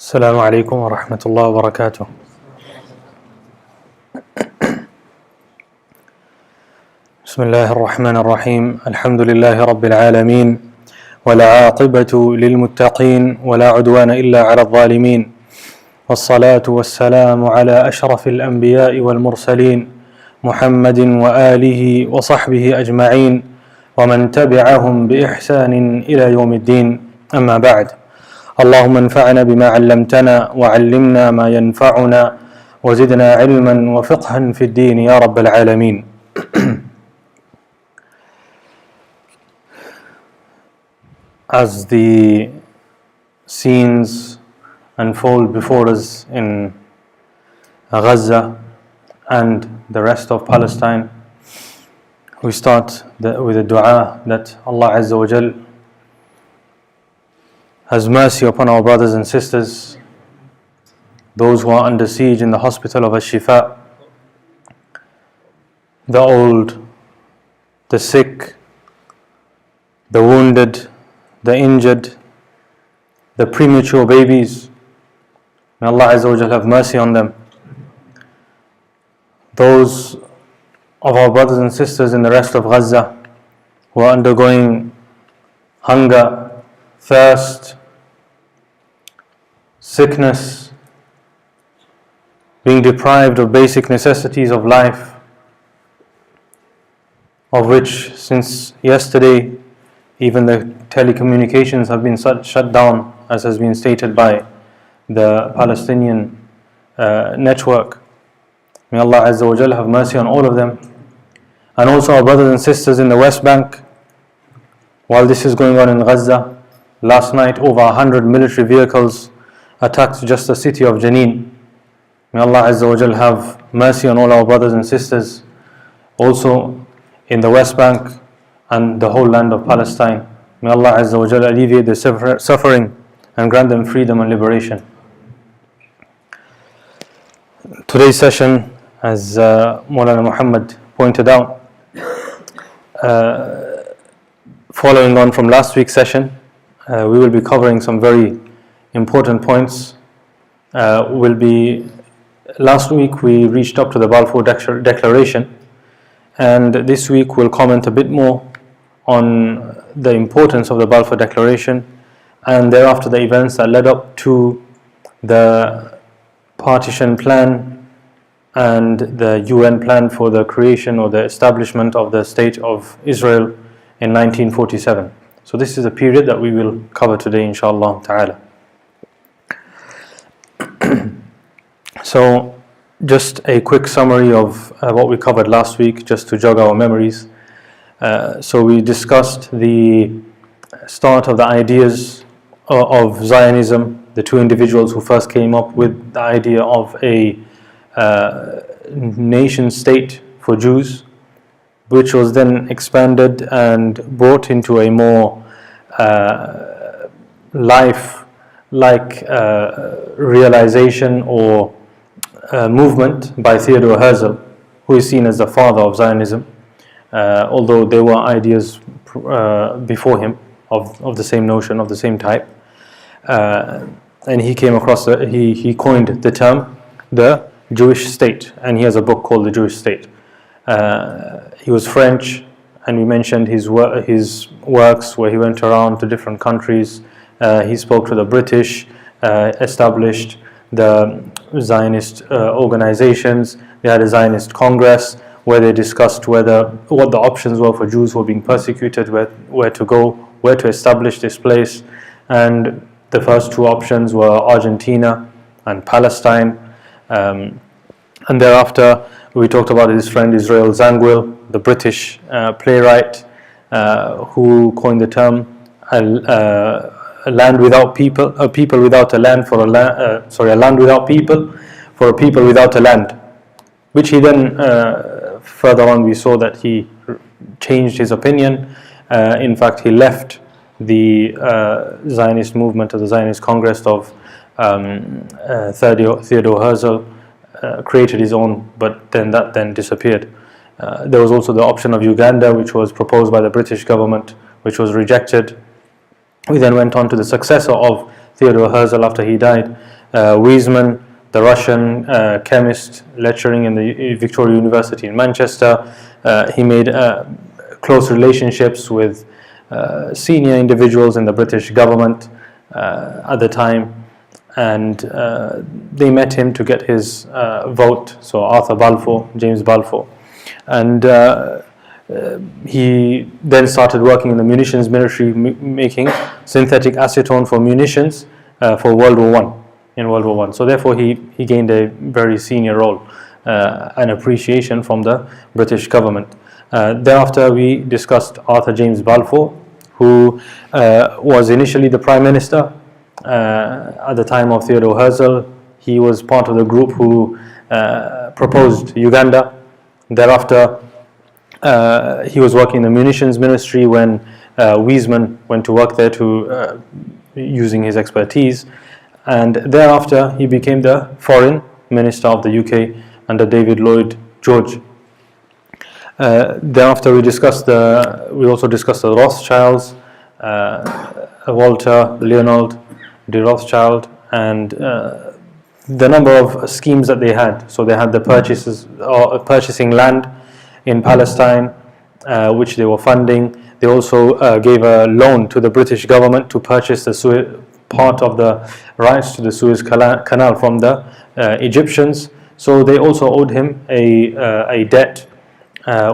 السلام عليكم ورحمة الله وبركاته. بسم الله الرحمن الرحيم. الحمد لله رب العالمين، والعاقبة للمتقين، ولا عدوان إلا على الظالمين، والصلاة والسلام على أشرف الأنبياء والمرسلين محمد وآله وصحبه أجمعين، ومن تبعهم بإحسان إلى يوم الدين. أما بعد، اللهم انفعنا بما علمتنا، وعلمنا ما ينفعنا، وزدنا علما وفقها في الدين يا رب العالمين. As the scenes unfold before us in Gaza and the rest of Palestine, we start with a dua that Allah Azza wa Jal has mercy upon our brothers and sisters, those who are under siege in the hospital of As-Shifa, the old, the sick, the wounded, the injured, the premature babies. May Allah Azza wa Jal have mercy on them. Those of our brothers and sisters in the rest of Gaza who are undergoing hunger, thirst, sickness, being deprived of basic necessities of life, of which since yesterday even the telecommunications have been shut down, as has been stated by the Palestinian network. May Allah Azza wa Jalla have mercy on all of them. And also our brothers and sisters in the West Bank. While this is going on in Gaza, last night over 100 military vehicles attacked just the city of Jenin. May Allah Azza wa Jal have mercy on all our brothers and sisters also in the West Bank and the whole land of Palestine. May Allah Azza wa Jal alleviate their suffering and grant them freedom and liberation. Today's session, as Maulana Muhammad pointed out, following on from last week's session, we will be covering some very important points. Last week we reached up to the Balfour Declaration, and this week we'll comment a bit more on the importance of the Balfour Declaration, and thereafter the events that led up to the partition plan and the UN plan for the creation or the establishment of the State of Israel in 1947. So this is a period that we will cover today, inshallah ta'ala. So just a quick summary of what we covered last week, just to jog our memories. So we discussed the start of the ideas of Zionism, the two individuals who first came up with the idea of a nation state for Jews, which was then expanded and brought into a more life-like realization or movement by Theodor Herzl, who is seen as the father of Zionism, although there were ideas before him of the same notion, of the same type. And he came across, he coined the term, the Jewish state, and he has a book called The Jewish State. He was French, and we mentioned his works where he went around to different countries. He spoke to the British, established the Zionist organizations. They had a Zionist Congress where they discussed what the options were for Jews who were being persecuted, where to go, where to establish this place. And the first two options were Argentina and Palestine. And thereafter we talked about his friend Israel Zangwill, the British playwright, who coined the term a land without people, a people without a land for a land without people for a people without a land, which he then further on we saw that he changed his opinion. In fact, he left the Zionist movement of the Zionist Congress of Theodor Herzl, created his own, but then that disappeared. There was also the option of Uganda, which was proposed by the British government, which was rejected. We then went on to the successor of Theodor Herzl after he died, Weizmann, the Russian chemist lecturing in the Victoria University in Manchester. He made close relationships with senior individuals in the British government at the time, and they met him to get his vote. So Arthur Balfour, James Balfour, and he then started working in the munitions ministry, making synthetic acetone for munitions for World War One. In World War One, so therefore he gained a very senior role and appreciation from the British government. Thereafter, we discussed Arthur James Balfour, who was initially the Prime Minister at the time of Theodore Herzl. He was part of the group who proposed Uganda. Thereafter, he was working in the munitions ministry when Weizmann went to work there to using his expertise. And thereafter, he became the Foreign Minister of the UK under David Lloyd George. Thereafter, we also discussed the Rothschilds, Walter Leonard de Rothschild, and the number of schemes that they had. So they had the purchasing land in Palestine, which they were funding. They also gave a loan to the British government to purchase the part of the rights to the Suez Canal from the Egyptians. So they also owed him a debt,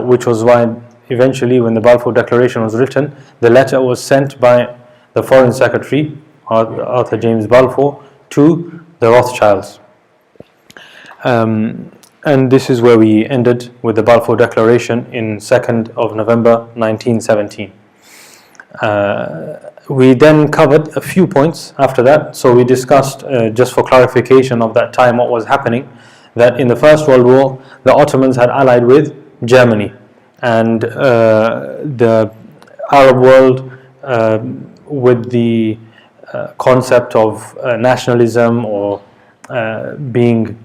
which was why eventually, when the Balfour Declaration was written, the letter was sent by the Foreign Secretary, Arthur James Balfour, to the Rothschilds. And this is where we ended with the Balfour Declaration in 2nd of November 1917. We then covered a few points after that. So we discussed, just for clarification of that time, what was happening, that in the First World War, the Ottomans had allied with Germany, and the Arab world, with the concept of nationalism or being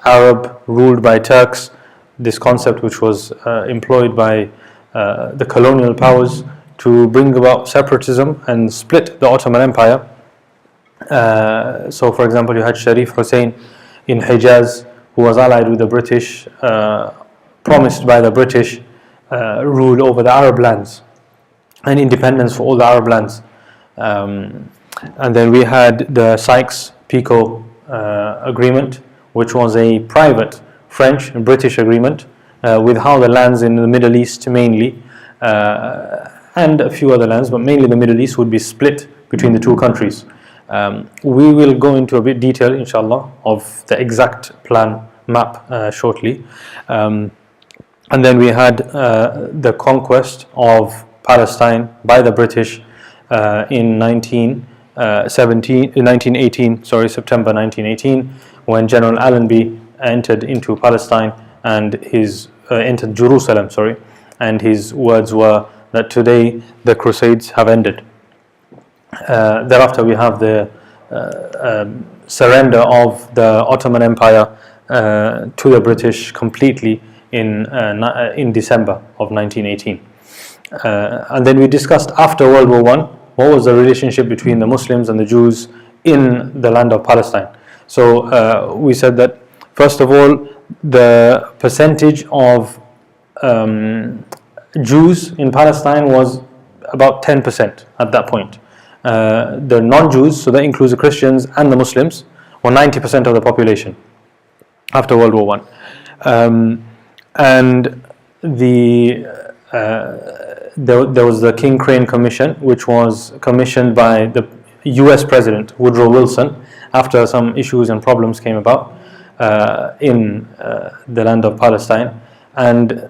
Arab ruled by Turks, this concept which was employed by the colonial powers to bring about separatism and split the Ottoman Empire. So for example, you had Sharif Hussein in Hijaz, who was allied with the British, promised by the British rule over the Arab lands and independence for all the Arab lands. And then we had the Sykes-Picot agreement, which was a private French and British agreement with how the lands in the Middle East mainly, and a few other lands, but mainly the Middle East, would be split between the two countries. We will go into a bit detail, inshallah, of the exact map shortly. And then we had the conquest of Palestine by the British in 1918, September 1918, when General Allenby entered into Palestine and entered Jerusalem, and his words were that today the Crusades have ended. Thereafter, we have the surrender of the Ottoman Empire to the British completely in December of 1918. And then we discussed after World War I, what was the relationship between the Muslims and the Jews in the land of Palestine. So we said that, first of all, the percentage of Jews in Palestine was about 10% at that point. The non-Jews, so that includes the Christians and the Muslims, were 90% of the population after World War I. And there was the King Crane Commission, which was commissioned by the US President Woodrow Wilson after some issues and problems came about in the land of Palestine. And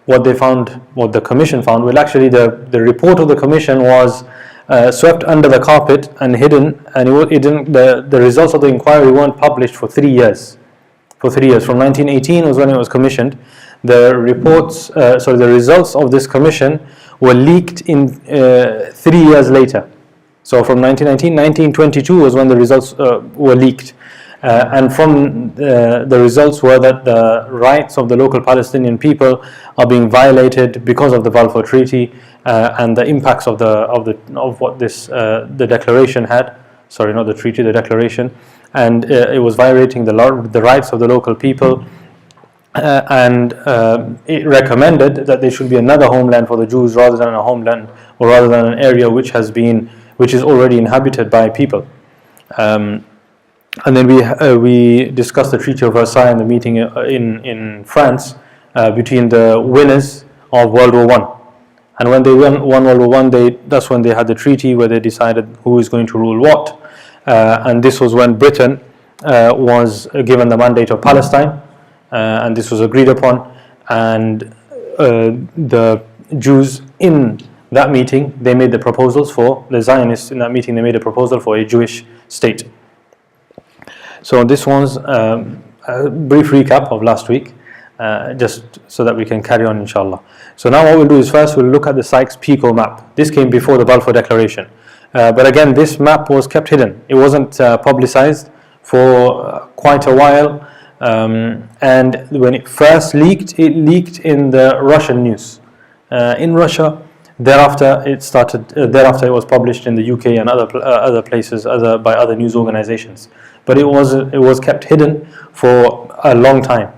what the commission found, well, actually the report of the commission was swept under the carpet and hidden, and the results of the inquiry weren't published for 3 years. From 1918 was when it was commissioned. The results of this commission were leaked in 3 years later. So from 1922 was when the results were leaked. And from the results were that the rights of the local Palestinian people are being violated because of the Balfour Treaty and the impacts of what the declaration had. Sorry, not the treaty, the declaration. and it was violating the rights of the local people. And it recommended that there should be another homeland for the Jews rather than a homeland, or rather than an area which is already inhabited by people. And then we discussed the Treaty of Versailles in the meeting in France between the winners of World War One. And when they won World War One, that's when they had the treaty where they decided who is going to rule what. And this was when Britain was given the mandate of Palestine. And this was agreed upon, and the Jews in that meeting, they made the proposals for the Zionists in that meeting. They made a proposal for a Jewish state. So this was a brief recap of last week, just so that we can carry on, inshallah. So now what we'll do is first we'll look at the Sykes-Picot map. This came before the Balfour Declaration, but again this map was kept hidden. It wasn't publicized for quite a while. And when it first leaked, it leaked in the Russian news in Russia. Thereafter, it was published in the UK and other places, by other news organizations. But it was kept hidden for a long time.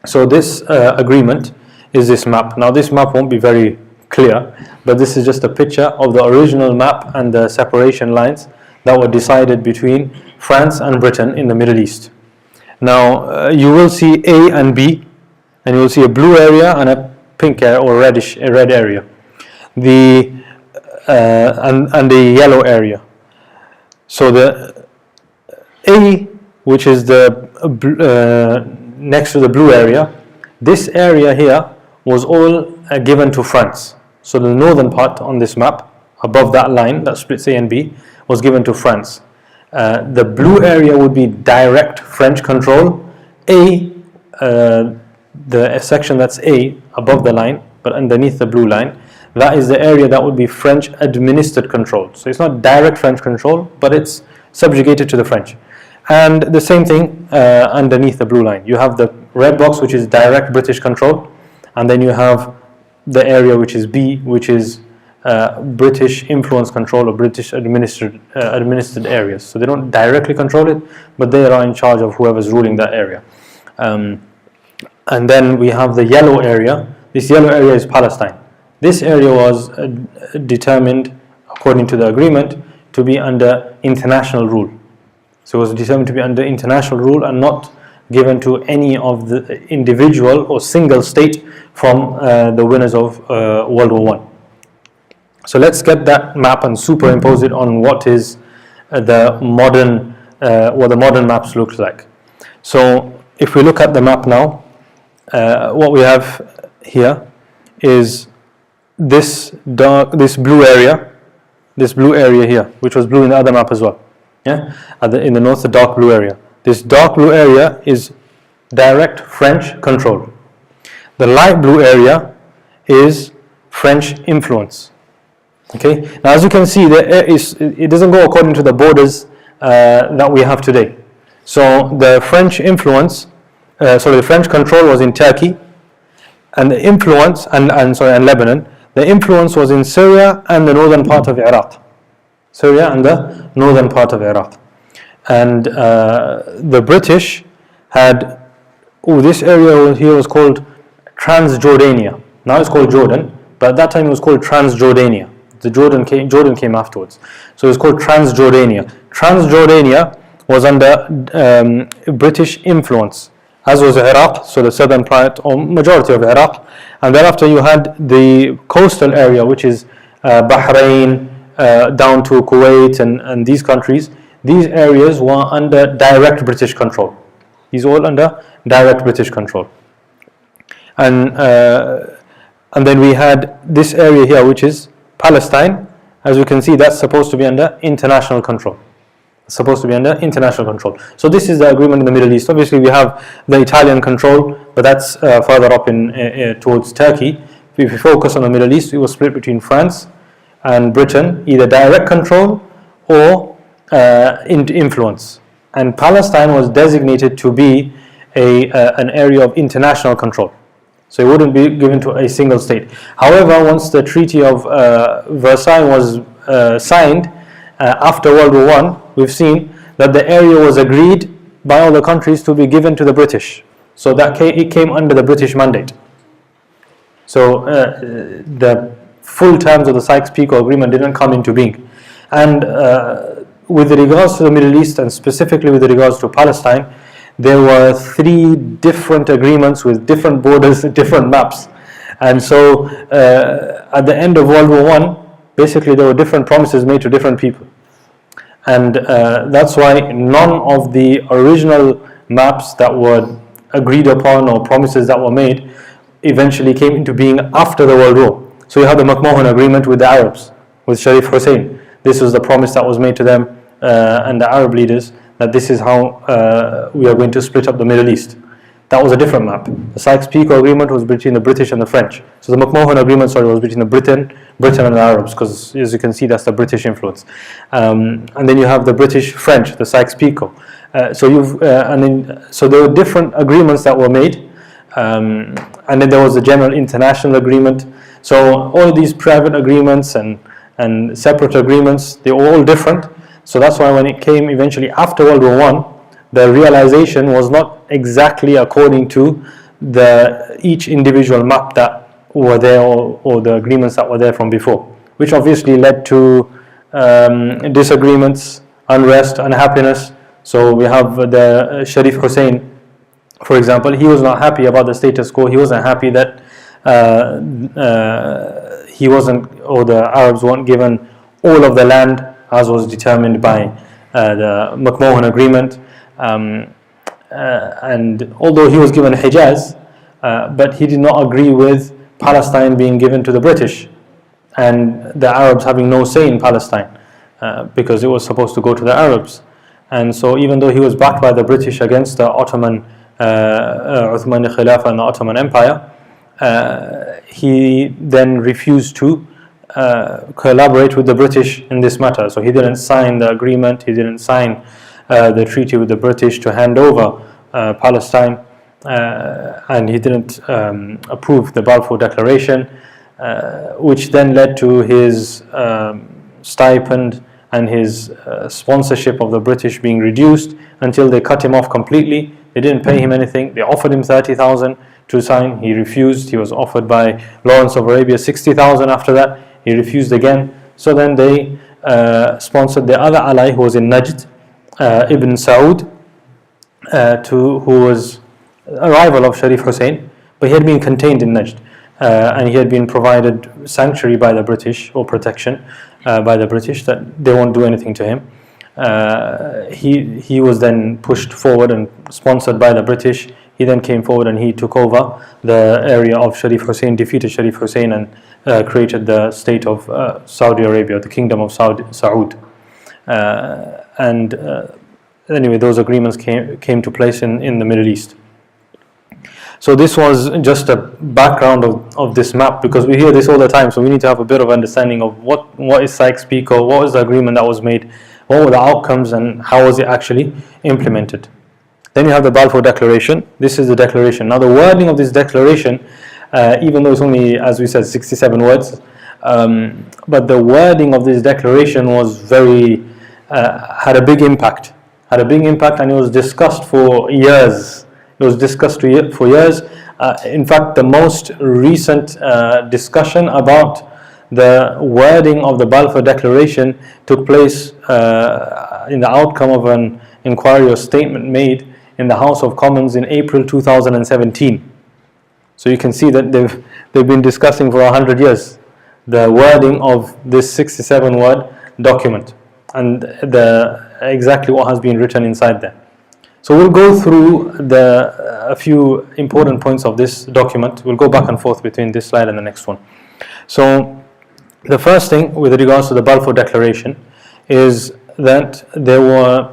So this agreement is this map. Now this map won't be very clear, but this is just a picture of the original map and the separation lines that were decided between France and Britain in the Middle East. Now you will see A and B, and you will see a blue area and a pink area, or red area. And the yellow area. So the A, which is the next to the blue area, this area here was all given to France. So the northern part on this map, above that line that splits A and B, was given to France. The blue area would be direct French control. The section that's A, above the line, but underneath the blue line, that is the area that would be French administered control. So it's not direct French control, but it's subjugated to the French. And the same thing underneath the blue line. You have the red box, which is direct British control, and then you have the area which is B, which is British influence control, or British administered areas. So they don't directly control it, but they are in charge of whoever's ruling that area. And then we have the yellow area. This yellow area is Palestine. This area was determined, according to the agreement, to be under international rule. So it was determined to be under international rule and not given to any of the individual or single state from the winners of World War One. So let's get that map and superimpose it on what is what the modern maps look like. So if we look at the map now, what we have here is this blue area here, which was blue in the other map as well. Yeah, in the north, the dark blue area. This dark blue area is direct French control. The light blue area is French influence. Okay. Now, as you can see, it doesn't go according to the borders that we have today. So the French influence, the French control was in Turkey, and the influence and Lebanon. The influence was in Syria and the northern part of Iraq. And the British had, this area here was called Transjordania. Now it's called Jordan, but at that time it was called Transjordania. Jordan came afterwards. So it was called Transjordania. Transjordania was under British influence, as was Iraq, so the southern part or majority of Iraq. And thereafter you had the coastal area, which is Bahrain, down to Kuwait and these countries. These areas were under direct British control. These all under direct British control. And then we had this area here, which is Palestine. As you can see, that's supposed to be under international control. So this is the agreement in the Middle East. Obviously we have the Italian control, but that's further up towards Turkey. If we focus on the Middle East, it was split between France and Britain, either direct control or influence. And Palestine was designated to be an area of international control. So it wouldn't be given to a single state. However, once the Treaty of Versailles was signed after World War I, we've seen that the area was agreed by all the countries to be given to the British. So that it came under the British mandate. So the full terms of the Sykes-Picot Agreement didn't come into being. And with regards to the Middle East, and specifically with regards to Palestine, there were 3 different agreements with different borders, different maps. And so at the end of World War I, basically there were different promises made to different people. And that's why none of the original maps that were agreed upon or promises that were made eventually came into being after the World War. So you have the McMahon Agreement with the Arabs, with Sharif Hussein. This was the promise that was made to them and the Arab leaders, that this is how we are going to split up the Middle East. That was a different map. The Sykes-Picot Agreement was between the British and the French. So the McMahon Agreement, was between the Britain and the Arabs, because as you can see, that's the British influence. And then you have the British-French, the Sykes-Picot. So there were different agreements that were made, and then there was the General International Agreement. So all of these private agreements and separate agreements, they were all different. So that's why when it came eventually after World War I, the realization was not exactly according to each individual map that were there or the agreements that were there from before, which obviously led to disagreements, unrest, unhappiness. So we have the Sharif Hussein, for example. He was not happy about the status quo. He wasn't happy that he wasn't, or the Arabs weren't given all of the land as was determined by the McMahon Agreement. And although he was given Hijaz, but he did not agree with Palestine being given to the British and the Arabs having no say in Palestine, because it was supposed to go to the Arabs. And so even though he was backed by the British against the Uthmani Khilafah and the Ottoman Empire, he then refused to collaborate with the British in this matter. So he didn't sign the agreement, he didn't sign the treaty with the British to hand over Palestine, and he didn't approve the Balfour Declaration, which then led to his stipend and his sponsorship of the British being reduced until they cut him off completely. They didn't pay him anything. They offered him 30,000 to sign. He refused. He was offered by Lawrence of Arabia 60,000 after that. He refused again. So then they sponsored the other ally who was in Najd, Ibn Saud, who was a rival of Sharif Hussein, but he had been contained in Najd, and he had been provided sanctuary by the British, or protection by the British, that they won't do anything to him. He was then pushed forward and sponsored by the British. He then came forward and he took over the area of Sharif Hussein, defeated Sharif Hussein, and created the state of Saudi Arabia, the Kingdom of Saud. Anyway, those agreements came to place in the Middle East. So this was just a background of this map, because we hear this all the time, so we need to have a bit of understanding of what is Sykes-Picot, what was the agreement that was made, what were the outcomes, and how was it actually implemented. Then you have the Balfour Declaration. This is the declaration. Now the wording of this declaration, even though it's only, as we said, 67 words, but the wording of this declaration was had a big impact. And it was discussed for years. In fact, the most recent discussion about the wording of the Balfour Declaration took place in the outcome of an inquiry or statement made in the House of Commons in April 2017. So you can see that they've been discussing for 100 years the wording of this 67-word document and exactly what has been written inside there. So we'll go through a few important points of this document. We'll go back and forth between this slide and the next one. So the first thing with regards to the Balfour Declaration is that there were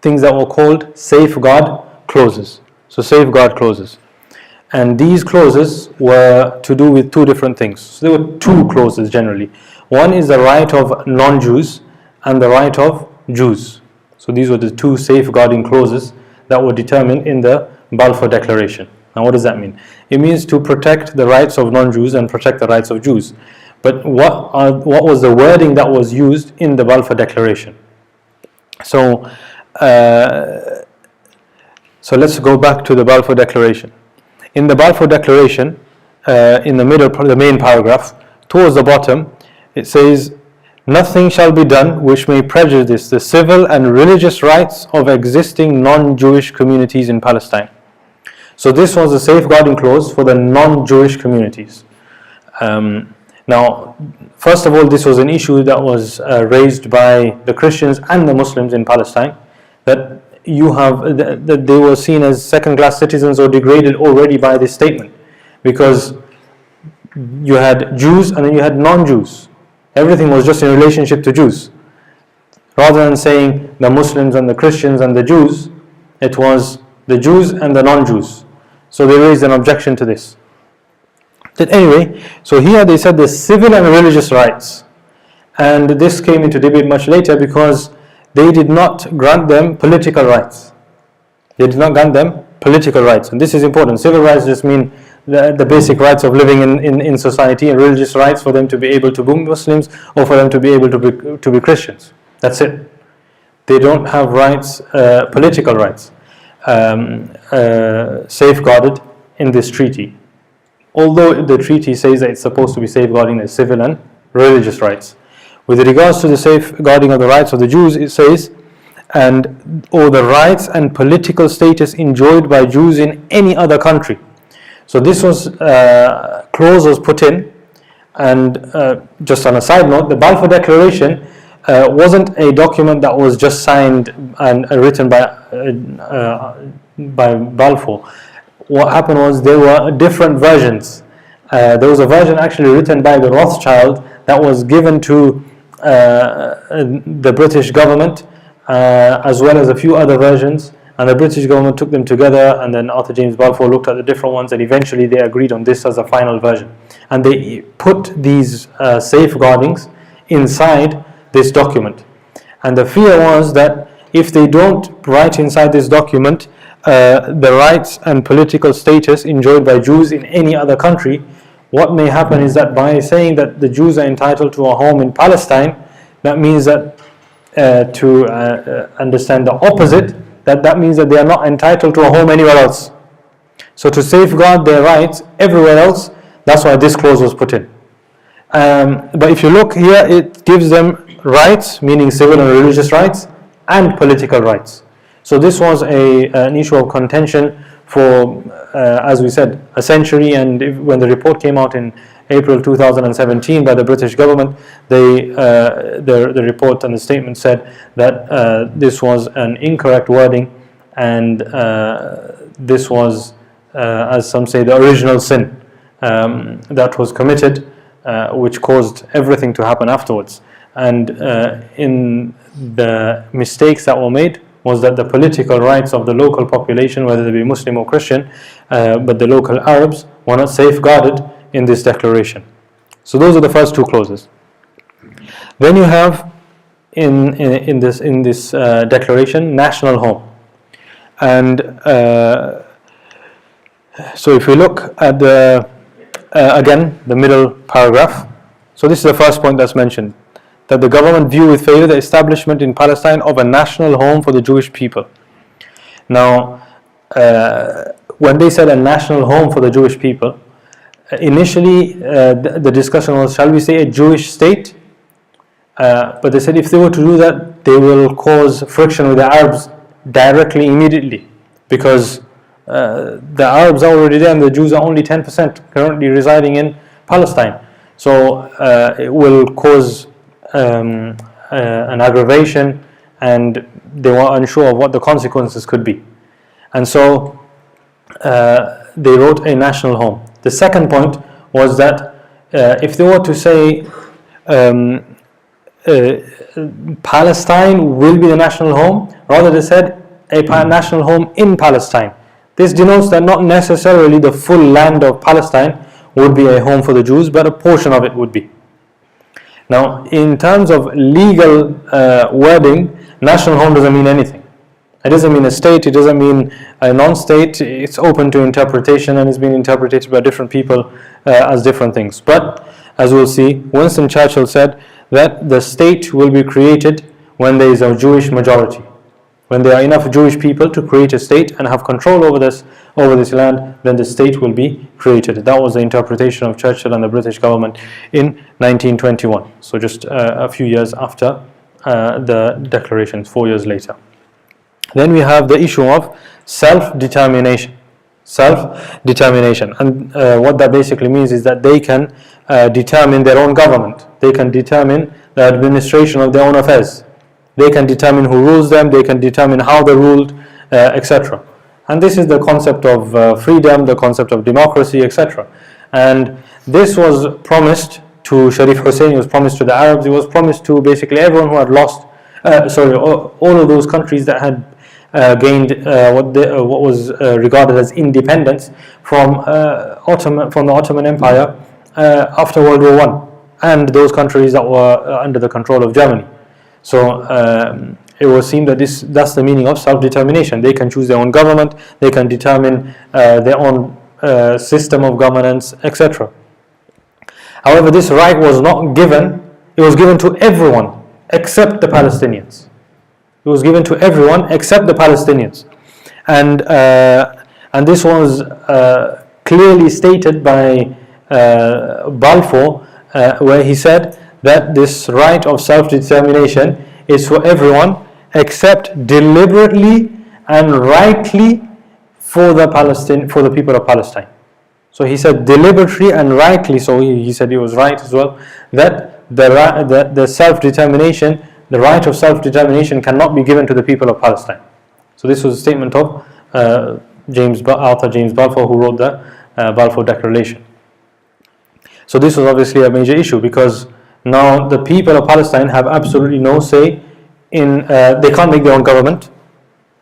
things that were called safeguard clauses. So safeguard clauses. And these clauses were to do with two different things. So there were two clauses generally. One is the right of non-Jews and the right of Jews. So these were the two safeguarding clauses that were determined in the Balfour Declaration. Now what does that mean? It means to protect the rights of non-Jews and protect the rights of Jews. But what was the wording that was used in the Balfour Declaration? So, so let's go back to the Balfour Declaration. In the Balfour Declaration, in the middle, the main paragraph, towards the bottom, it says, "Nothing shall be done which may prejudice the civil and religious rights of existing non-Jewish communities in Palestine." So this was a safeguarding clause for the non-Jewish communities. Now, first of all, this was an issue that was raised by the Christians and the Muslims in Palestine, that that they were seen as second-class citizens or degraded already by this statement, because you had Jews and then you had non-Jews. Everything was just in relationship to Jews. Rather than saying the Muslims and the Christians and the Jews, it was the Jews and the non-Jews. So they raised an objection to this. But anyway, so here they said the civil and religious rights. And this came into debate much later because they did not grant them political rights. They did not grant them political rights. And this is important. Civil rights just mean the basic rights of living in society, and religious rights for them to be able to be Muslims or for them to be able to be Christians. That's it. They don't have rights, political rights, safeguarded in this treaty. Although the treaty says that it's supposed to be safeguarding the civil and religious rights. With regards to the safeguarding of the rights of the Jews, it says, or the rights and political status enjoyed by Jews in any other country. So this clause was put in, and just on a side note, the Balfour Declaration wasn't a document that was just signed and written by Balfour. What happened was there were different versions. There was a version actually written by the Rothschild that was given to the British government, as well as a few other versions, and the British government took them together, and then Arthur James Balfour looked at the different ones, and eventually they agreed on this as a final version. And they put these safeguardings inside this document. And the fear was that if they don't write inside this document the rights and political status enjoyed by Jews in any other country, what may happen is that by saying that the Jews are entitled to a home in Palestine, that means that to understand the opposite, that means that they are not entitled to a home anywhere else. So to safeguard their rights everywhere else, that's why this clause was put in. But if you look here, it gives them rights, meaning civil and religious rights, and political rights. So this was an issue of contention for, as we said, a century. And when the report came out in April 2017 by the British government, the report and the statement said that this was an incorrect wording, and this was, as some say, the original sin that was committed, which caused everything to happen afterwards. And in the mistakes that were made was that the political rights of the local population, whether they be Muslim or Christian, but the local Arabs, were not safeguarded in this declaration. So those are the first two clauses. Then you have in this declaration national home, and so if we look at the again the middle paragraph, so this is the first point that's mentioned, that the government view with favor the establishment in Palestine of a national home for the Jewish people. Now, when they said a national home for the Jewish people, initially the discussion was, shall we say a Jewish state? But they said if they were to do that, they will cause friction with the Arabs directly, immediately, because the Arabs are already there and the Jews are only 10% currently residing in Palestine. So it will cause an aggravation, and they were unsure of what the consequences could be. And so they wrote a national home. The second point was that if they were to say Palestine will be the national home, rather they said a national home in Palestine. This denotes that not necessarily the full land of Palestine would be a home for the Jews, but a portion of it would be. Now, in terms of legal wording, national home doesn't mean anything. It doesn't mean a state, it doesn't mean a non-state. It's open to interpretation, and it's been interpreted by different people as different things. But, as we'll see, Winston Churchill said that the state will be created when there is a Jewish majority. When there are enough Jewish people to create a state and have control over this land, then the state will be created. That was the interpretation of Churchill and the British government in 1921. So just a few years after the declarations, 4 years later. Then we have the issue of self-determination. Self-determination, and what that basically means is that they can determine their own government. They can determine the administration of their own affairs. They can determine who rules them. They can determine how they're ruled, etc. And this is the concept of freedom, the concept of democracy, etc. And this was promised to Sharif Hussein. It was promised to the Arabs. It was promised to basically everyone who had lost. All of those countries that had gained what was regarded as independence from the Ottoman Empire after World War I, and those countries that were under the control of Germany. So it was seen that that's the meaning of self-determination. They can choose their own government, they can determine their own system of governance, etc. However, this right was not given. It was given to everyone except the Palestinians. It was given to everyone except the Palestinians, and this was clearly stated by Balfour, where he said that this right of self-determination is for everyone except deliberately and rightly for the people of Palestine. So he said deliberately and rightly. So he said it was right as well that the self-determination. The right of self-determination cannot be given to the people of Palestine. So this was a statement of Arthur James Balfour, who wrote the Balfour Declaration. So this was obviously a major issue, because now the people of Palestine have absolutely no say in. They can't make their own government.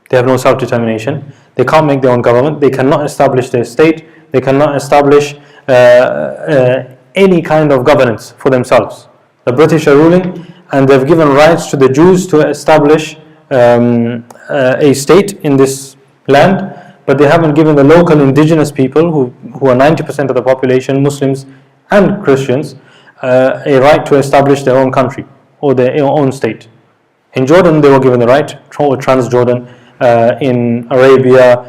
They have no self-determination. They can't make their own government. They cannot establish their state. They cannot establish any kind of governance for themselves. The British are ruling, and they've given rights to the Jews to establish a state in this land, but they haven't given the local indigenous people, who are 90% of the population, Muslims and Christians, a right to establish their own country or their own state. In Jordan, they were given the right, or Transjordan, in Arabia,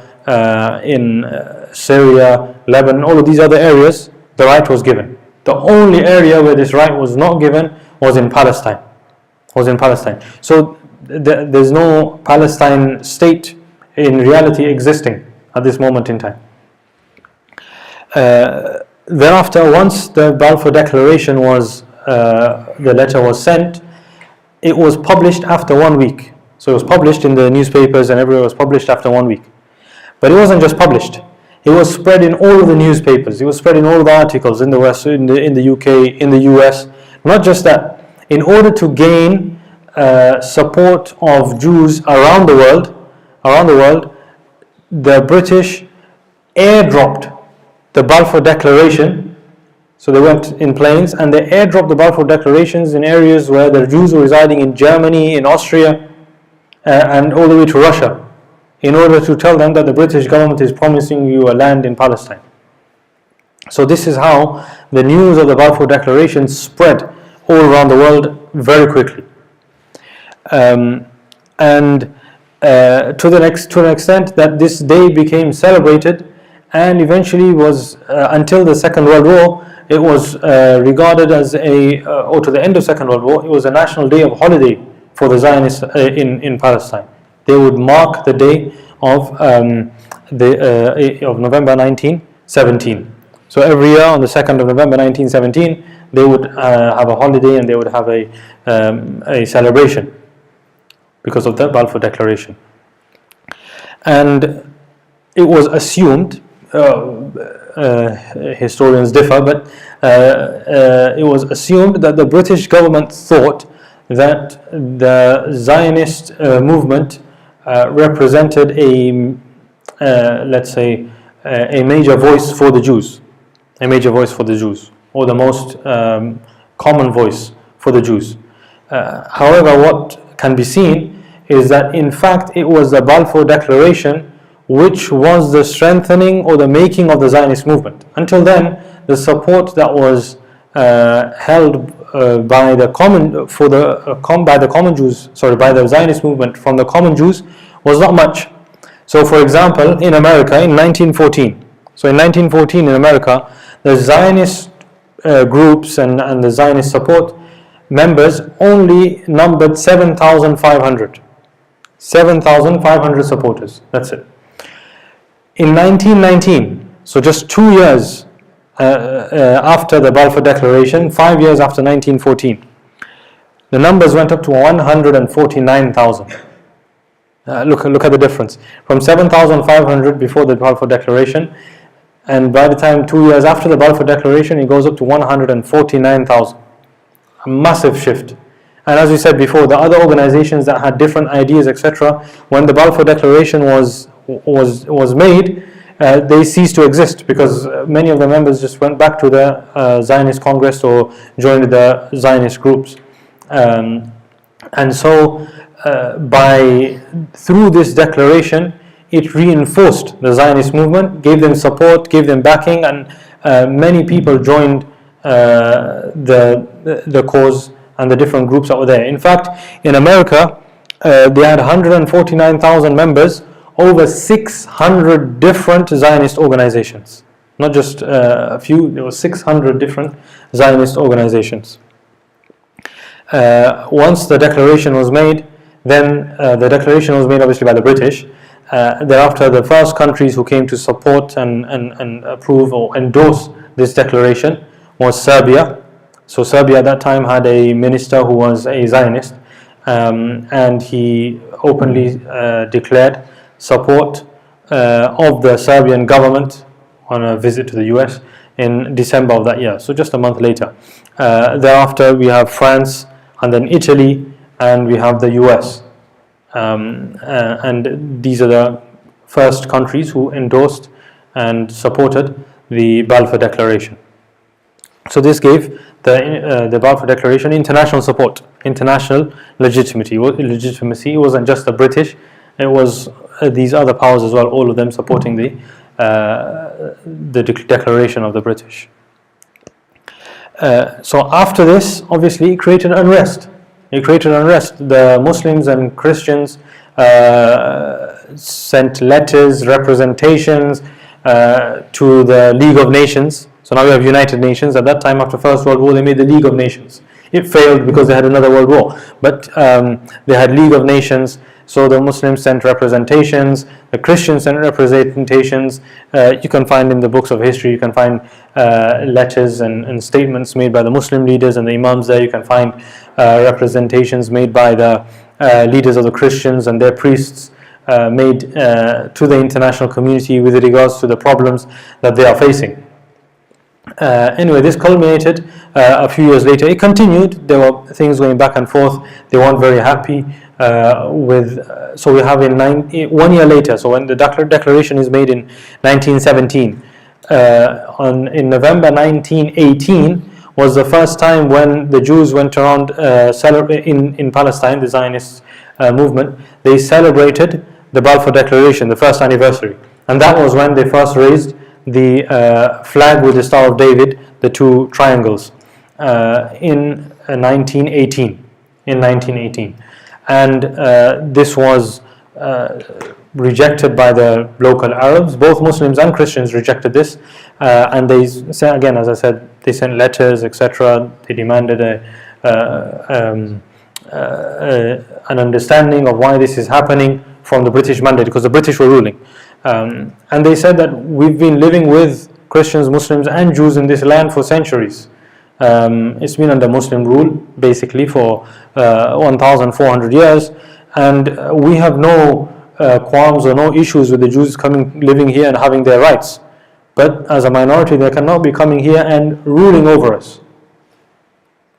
in Syria, Lebanon, all of these other areas, the right was given. The only area where this right was not given was in Palestine. So there's no Palestine state in reality existing at this moment in time. Thereafter, once the Balfour Declaration the letter was sent, it was published after 1 week. So it was published in the newspapers and everywhere. It was published after 1 week. But it wasn't just published. It was spread in all of the newspapers. It was spread in all the articles in the West, in the UK, in the US. Not just that. In order to gain support of Jews around the world, the British airdropped the Balfour Declaration. So they went in planes and they airdropped the Balfour Declarations in areas where the Jews were residing, in Germany, in Austria, and all the way to Russia, in order to tell them that the British government is promising you a land in Palestine. So this is how the news of the Balfour Declaration spread all around the world very quickly. And to an extent that this day became celebrated, and eventually was, until the Second World War, it was regarded as or to the end of Second World War, it was a national day of holiday for the Zionists in Palestine. They would mark the day of November 1917. So every year on the 2nd of November 1917, they would have a holiday and they would have a celebration because of the Balfour Declaration. And it was assumed, historians differ, but it was assumed that the British government thought that the Zionist movement represented let's say, a major voice for the Jews, or the most common voice for the Jews. However, what can be seen is that in fact it was the Balfour Declaration which was the strengthening or the making of the Zionist movement. Until then, the support that was held by the common Jews, by the Zionist movement from the common Jews was not much. So, for example, in America in 1914, in 1914 in America, the Zionist groups and the Zionist support members only numbered 7,500. 7,500 supporters. That's it. In 1919, so just 2 years after the Balfour Declaration, 5 years after 1914, the numbers went up to 149,000. Look at the difference. From 7,500 before the Balfour Declaration, and by the time 2 years after the Balfour Declaration, it goes up to 149,000. A massive shift. And as we said before, the other organizations that had different ideas, etc., when the Balfour Declaration was made, they ceased to exist because many of the members just went back to the Zionist Congress or joined the Zionist groups. And so, through this declaration, it reinforced the Zionist movement, gave them support, gave them backing, and many people joined the cause and the different groups that were there. In fact, in America, they had 149,000 members, over 600 different Zionist organizations. Not just a few, there were 600 different Zionist organizations. Once the declaration was made, then the declaration was made obviously by the British. Thereafter, the first countries who came to support and approve or endorse this declaration was Serbia. So Serbia at that time had a minister who was a Zionist, and he openly declared support of the Serbian government on a visit to the US in December of that year, so just a month later. Thereafter we have France, and then Italy, and we have the US. And these are the first countries who endorsed and supported the Balfour Declaration. So this gave the Balfour Declaration international support, international legitimacy. It wasn't just the British, it was these other powers as well, all of them supporting the declaration of the British. So after this, obviously, it created unrest. The Muslims and Christians sent letters, representations to the League of Nations. So now we have United Nations. At that time, after First World War, they made the League of Nations. It failed because they had another World War. But they had League of Nations. So the Muslims sent representations, the Christians sent representations. You can find in the books of history, you can find letters and statements made by the Muslim leaders and the Imams there. You can find representations made by the leaders of the Christians and their priests made to the international community with regards to the problems that they are facing. Anyway, this culminated a few years later. It continued. There were things going back and forth. They weren't very happy so we have 1 year later, so when the declaration is made in 1917, in November 1918 was the first time when the Jews went around in Palestine, the Zionist movement. They celebrated the Balfour Declaration, the first anniversary, and that was when they first raised the flag with the Star of David, the two triangles, in 1918. And this was rejected by the local Arabs. Both Muslims and Christians rejected this, and they sent, again, as I said, they sent letters, etc. They demanded an understanding of why this is happening from the British mandate, because the British were ruling. And they said that we've been living with Christians, Muslims and Jews in this land for centuries. It's been under Muslim rule basically for 1,400 years, and we have no qualms or no issues with the Jews living here and having their rights. But as a minority, they cannot be coming here and ruling over us.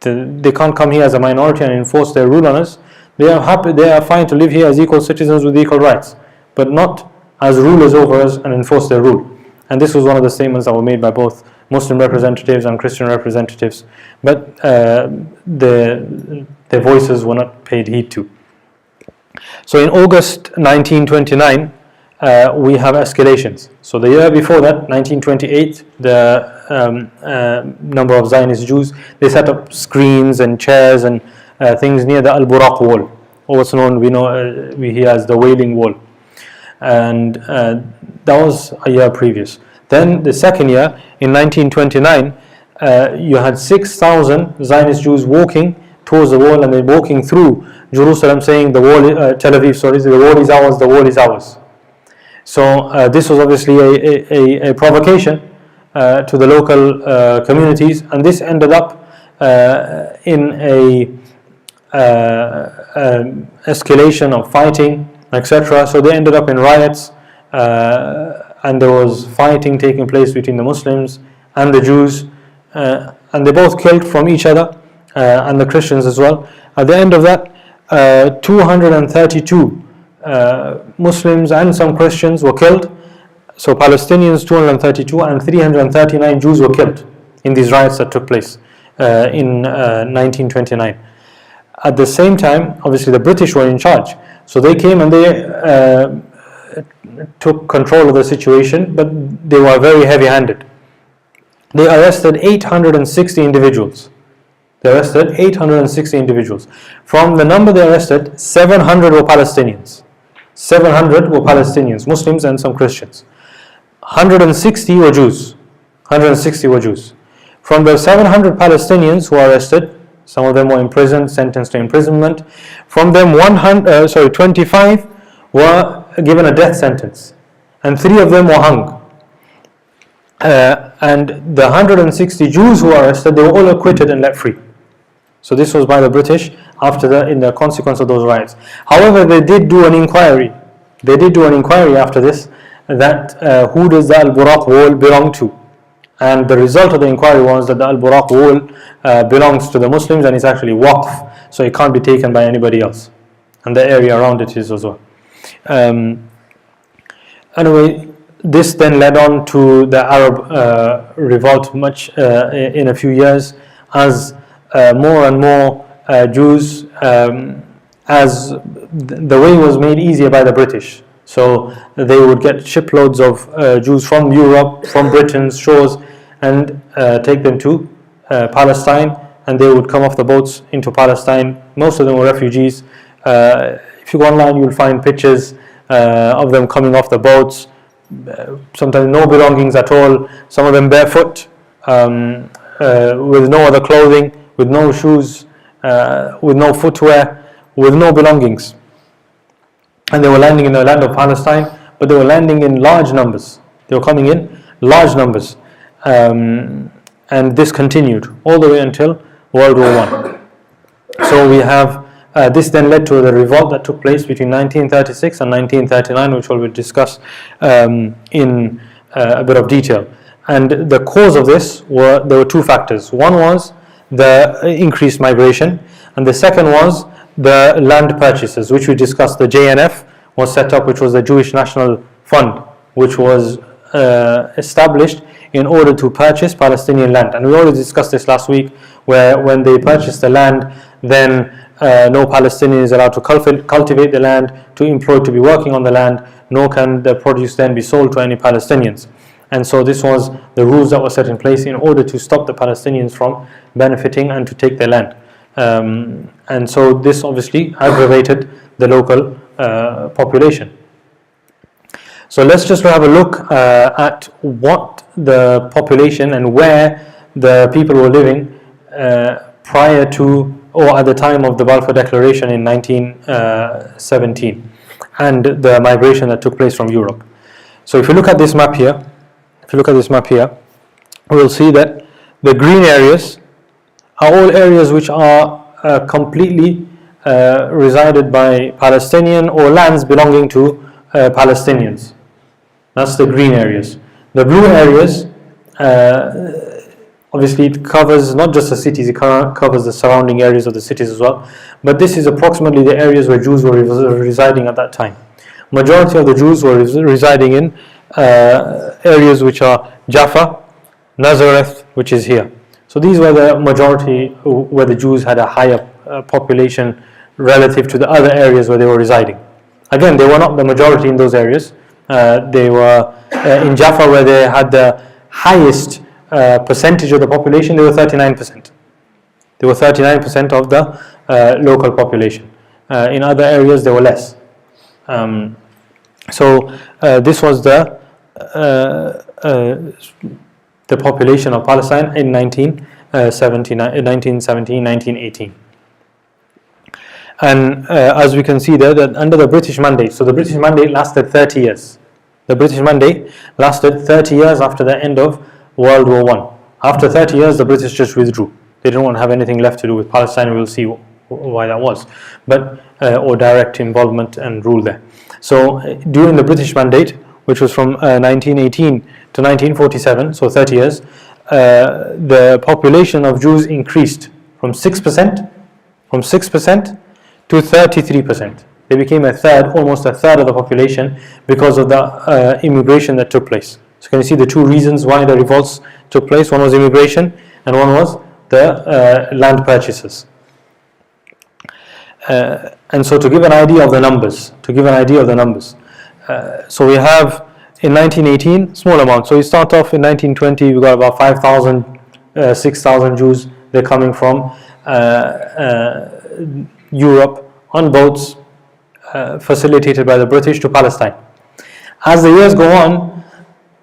They can't come here as a minority and enforce their rule on us. They are fine to live here as equal citizens with equal rights, but not as rulers over us and enforce their rule. And this was one of the statements that were made by both Muslim representatives and Christian representatives, but their voices were not paid heed to. So in August 1929, we have escalations. So the year before that, 1928, the number of Zionist Jews, they set up screens and chairs and things near the Al-Buraq wall, or what's known, we know here as the Wailing Wall. And that was a year previous. Then the second year, in 1929, you had 6,000 Zionist Jews walking towards the wall, and they're walking through Jerusalem saying the wall, Tel Aviv, sorry, the wall is ours, the wall is ours. So this was obviously a provocation to the local communities, and this ended up in a escalation of fighting, etc. So they ended up in riots, and there was fighting taking place between the Muslims and the Jews, and they both killed from each other, and the Christians as well. At the end of that, 232 Muslims and some Christians were killed. So Palestinians 232 and 339 Jews were killed in these riots that took place in 1929. At the same time, obviously the British were in charge, so they came and they took control of the situation, but they were very heavy-handed. They arrested 860 individuals. They arrested 860 individuals. From the number they arrested, 700 were Palestinians. 700 were Palestinians, Muslims and some Christians. 160 were Jews. 160 were Jews. From the 700 Palestinians who were arrested, some of them were imprisoned, sentenced to imprisonment. From them, 25 were given a death sentence, and 3 of them were hung. And the 160 Jews who were arrested, they were all acquitted and let free. So this was by the British in the consequence of those riots. However, they did do an inquiry. They did do an inquiry after this, that who does the Al-Buraq wall belong to? And the result of the inquiry was that the Al-Buraq wall belongs to the Muslims, and it's actually waqf, so it can't be taken by anybody else. And the area around it is as well. Anyway, this then led on to the Arab revolt much in a few years, as more and more Jews, as the way was made easier by the British. So they would get shiploads of Jews from Europe, from Britain's shores, and take them to Palestine, and they would come off the boats into Palestine. Most of them were refugees. If you go online, you'll find pictures of them coming off the boats, sometimes no belongings at all, some of them barefoot, with no other clothing, with no shoes, with no footwear, with no belongings. And they were landing in the land of Palestine, but they were landing in large numbers. They were coming in large numbers. And this continued all the way until World War I. So we have, this then led to the revolt that took place between 1936 and 1939, which we will discuss in a bit of detail. And the cause of this there were 2 factors. One was the increased migration, and the second was the land purchases, which we discussed. The JNF was set up, which was the Jewish National Fund, which was established in order to purchase Palestinian land. And we already discussed this last week, where when they purchased the land, then no Palestinian is allowed to cultivate the land, to employ, to be working on the land, nor can the produce then be sold to any Palestinians. And so this was the rules that were set in place in order to stop the Palestinians from benefiting and to take their land. And so this obviously aggravated the local population. So let's just have a look at what the population and where the people were living prior to or at the time of the Balfour Declaration in 1917 and the migration that took place from Europe. So if you look at this map here, we'll see that the green areas are all areas which are completely resided by Palestinian or lands belonging to Palestinians. That's the green areas. The blue areas, obviously it covers not just the cities, it covers the surrounding areas of the cities as well. But this is approximately the areas where Jews were residing at that time. Majority of the Jews were residing in areas which are Jaffa, Nazareth, which is here. So these were the majority where the Jews had a higher population relative to the other areas where they were residing. Again, they were not the majority in those areas, They were in Jaffa, where they had the highest percentage of the population. They were 39%. They were 39% of the local population. In other areas, they were less. So this was the population of Palestine in 1917, 1918. And as we can see there, that under the British Mandate, so the British Mandate lasted 30 years. The British Mandate lasted 30 years after the end of World War I. After 30 years, the British just withdrew. They didn't want to have anything left to do with Palestine. We'll see why that was, but or direct involvement and rule there. So during the British Mandate, which was from 1918 to 1947, so 30 years, the population of Jews increased from 6% to 33%. They became almost a third of the population because of the immigration that took place. So can you see the two reasons why the revolts took place? One was immigration, and one was the land purchases. And so to give an idea of the numbers, so we have in 1918 small amount. So we start off in 1920, we got about 5,000, 6,000 Jews. They're coming from Europe on boats facilitated by the British to Palestine. As the years go on,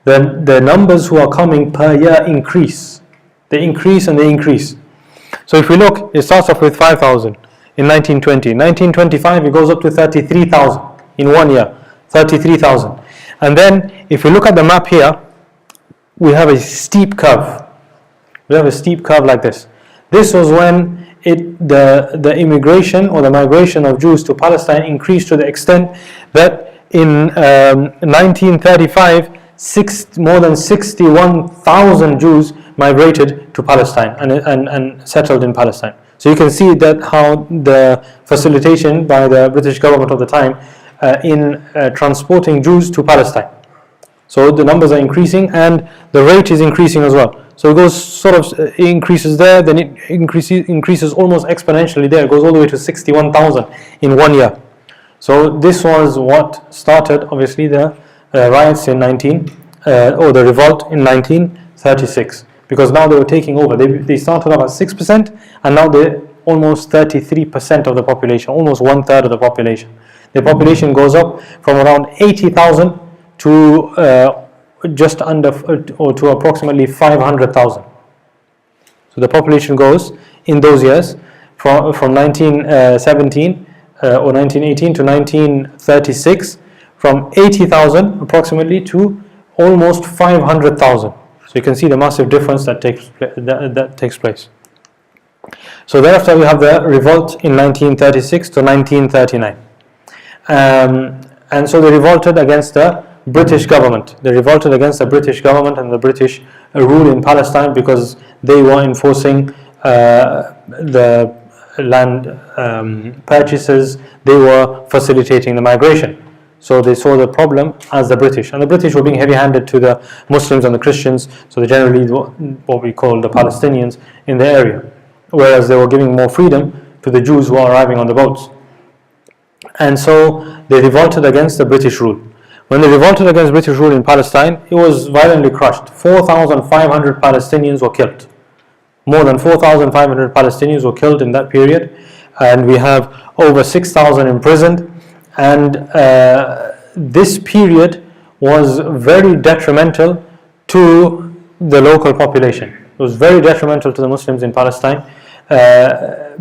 the numbers who are coming per year increase. They increase and they increase. So if we look, it starts off with 5,000 in 1920. 1925 it goes up to 33,000 in 1 year. 33,000. And then if we look at the map here, we have a steep curve. We have a steep curve like this. This was when the immigration or the migration of Jews to Palestine increased to the extent that in 1935 more than 61,000 Jews migrated to Palestine and settled in Palestine. So you can see that how the facilitation by the British government of the time in transporting Jews to Palestine. So the numbers are increasing and the rate is increasing as well. So it goes increases there, then it increases almost exponentially there. It goes all the way to 61,000 in 1 year. So this was what started, obviously, the riots in or the revolt in 1936. Because now they were taking over. They started off at 6% and now they're almost 33% of the population, almost 1/3 of the population. The population goes up from around 80,000 to just under or to approximately 500,000. So the population goes in those years from 1917 or 1918 to 1936 from 80,000 approximately to almost 500,000. So you can see the massive difference that takes place. So thereafter we have the revolt in 1936 to 1939. And so they revolted against the British government. They revolted against the British government and the British rule in Palestine because they were enforcing the land purchases. They were facilitating the migration. So they saw the problem as the British. And the British were being heavy-handed to the Muslims and the Christians, so they generally what we call the Palestinians in the area. Whereas they were giving more freedom to the Jews who are arriving on the boats. And so they revolted against the British rule. When they revolted against British rule in Palestine, it was violently crushed. 4,500 Palestinians were killed. More than 4,500 Palestinians were killed in that period. And we have over 6,000 imprisoned. And this period was very detrimental to the local population. It was very detrimental to the Muslims in Palestine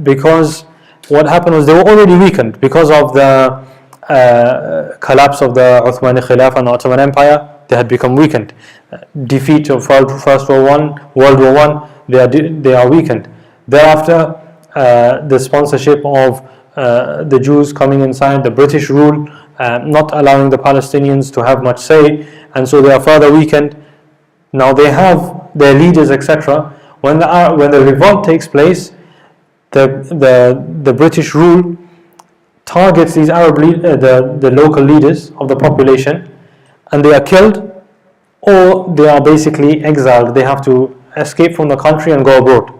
because what happened was they were already weakened because of the collapse of the Uthmani Khilafah and the Ottoman Empire. They had become weakened. Defeat of World War I, they are weakened. Thereafter, the sponsorship of the Jews coming inside, the British rule, not allowing the Palestinians to have much say, and so they are further weakened. Now they have their leaders, etc. When the revolt takes place, the British rule targets these the local leaders of the population, and they are killed or they are basically exiled. They have to escape from the country and go abroad.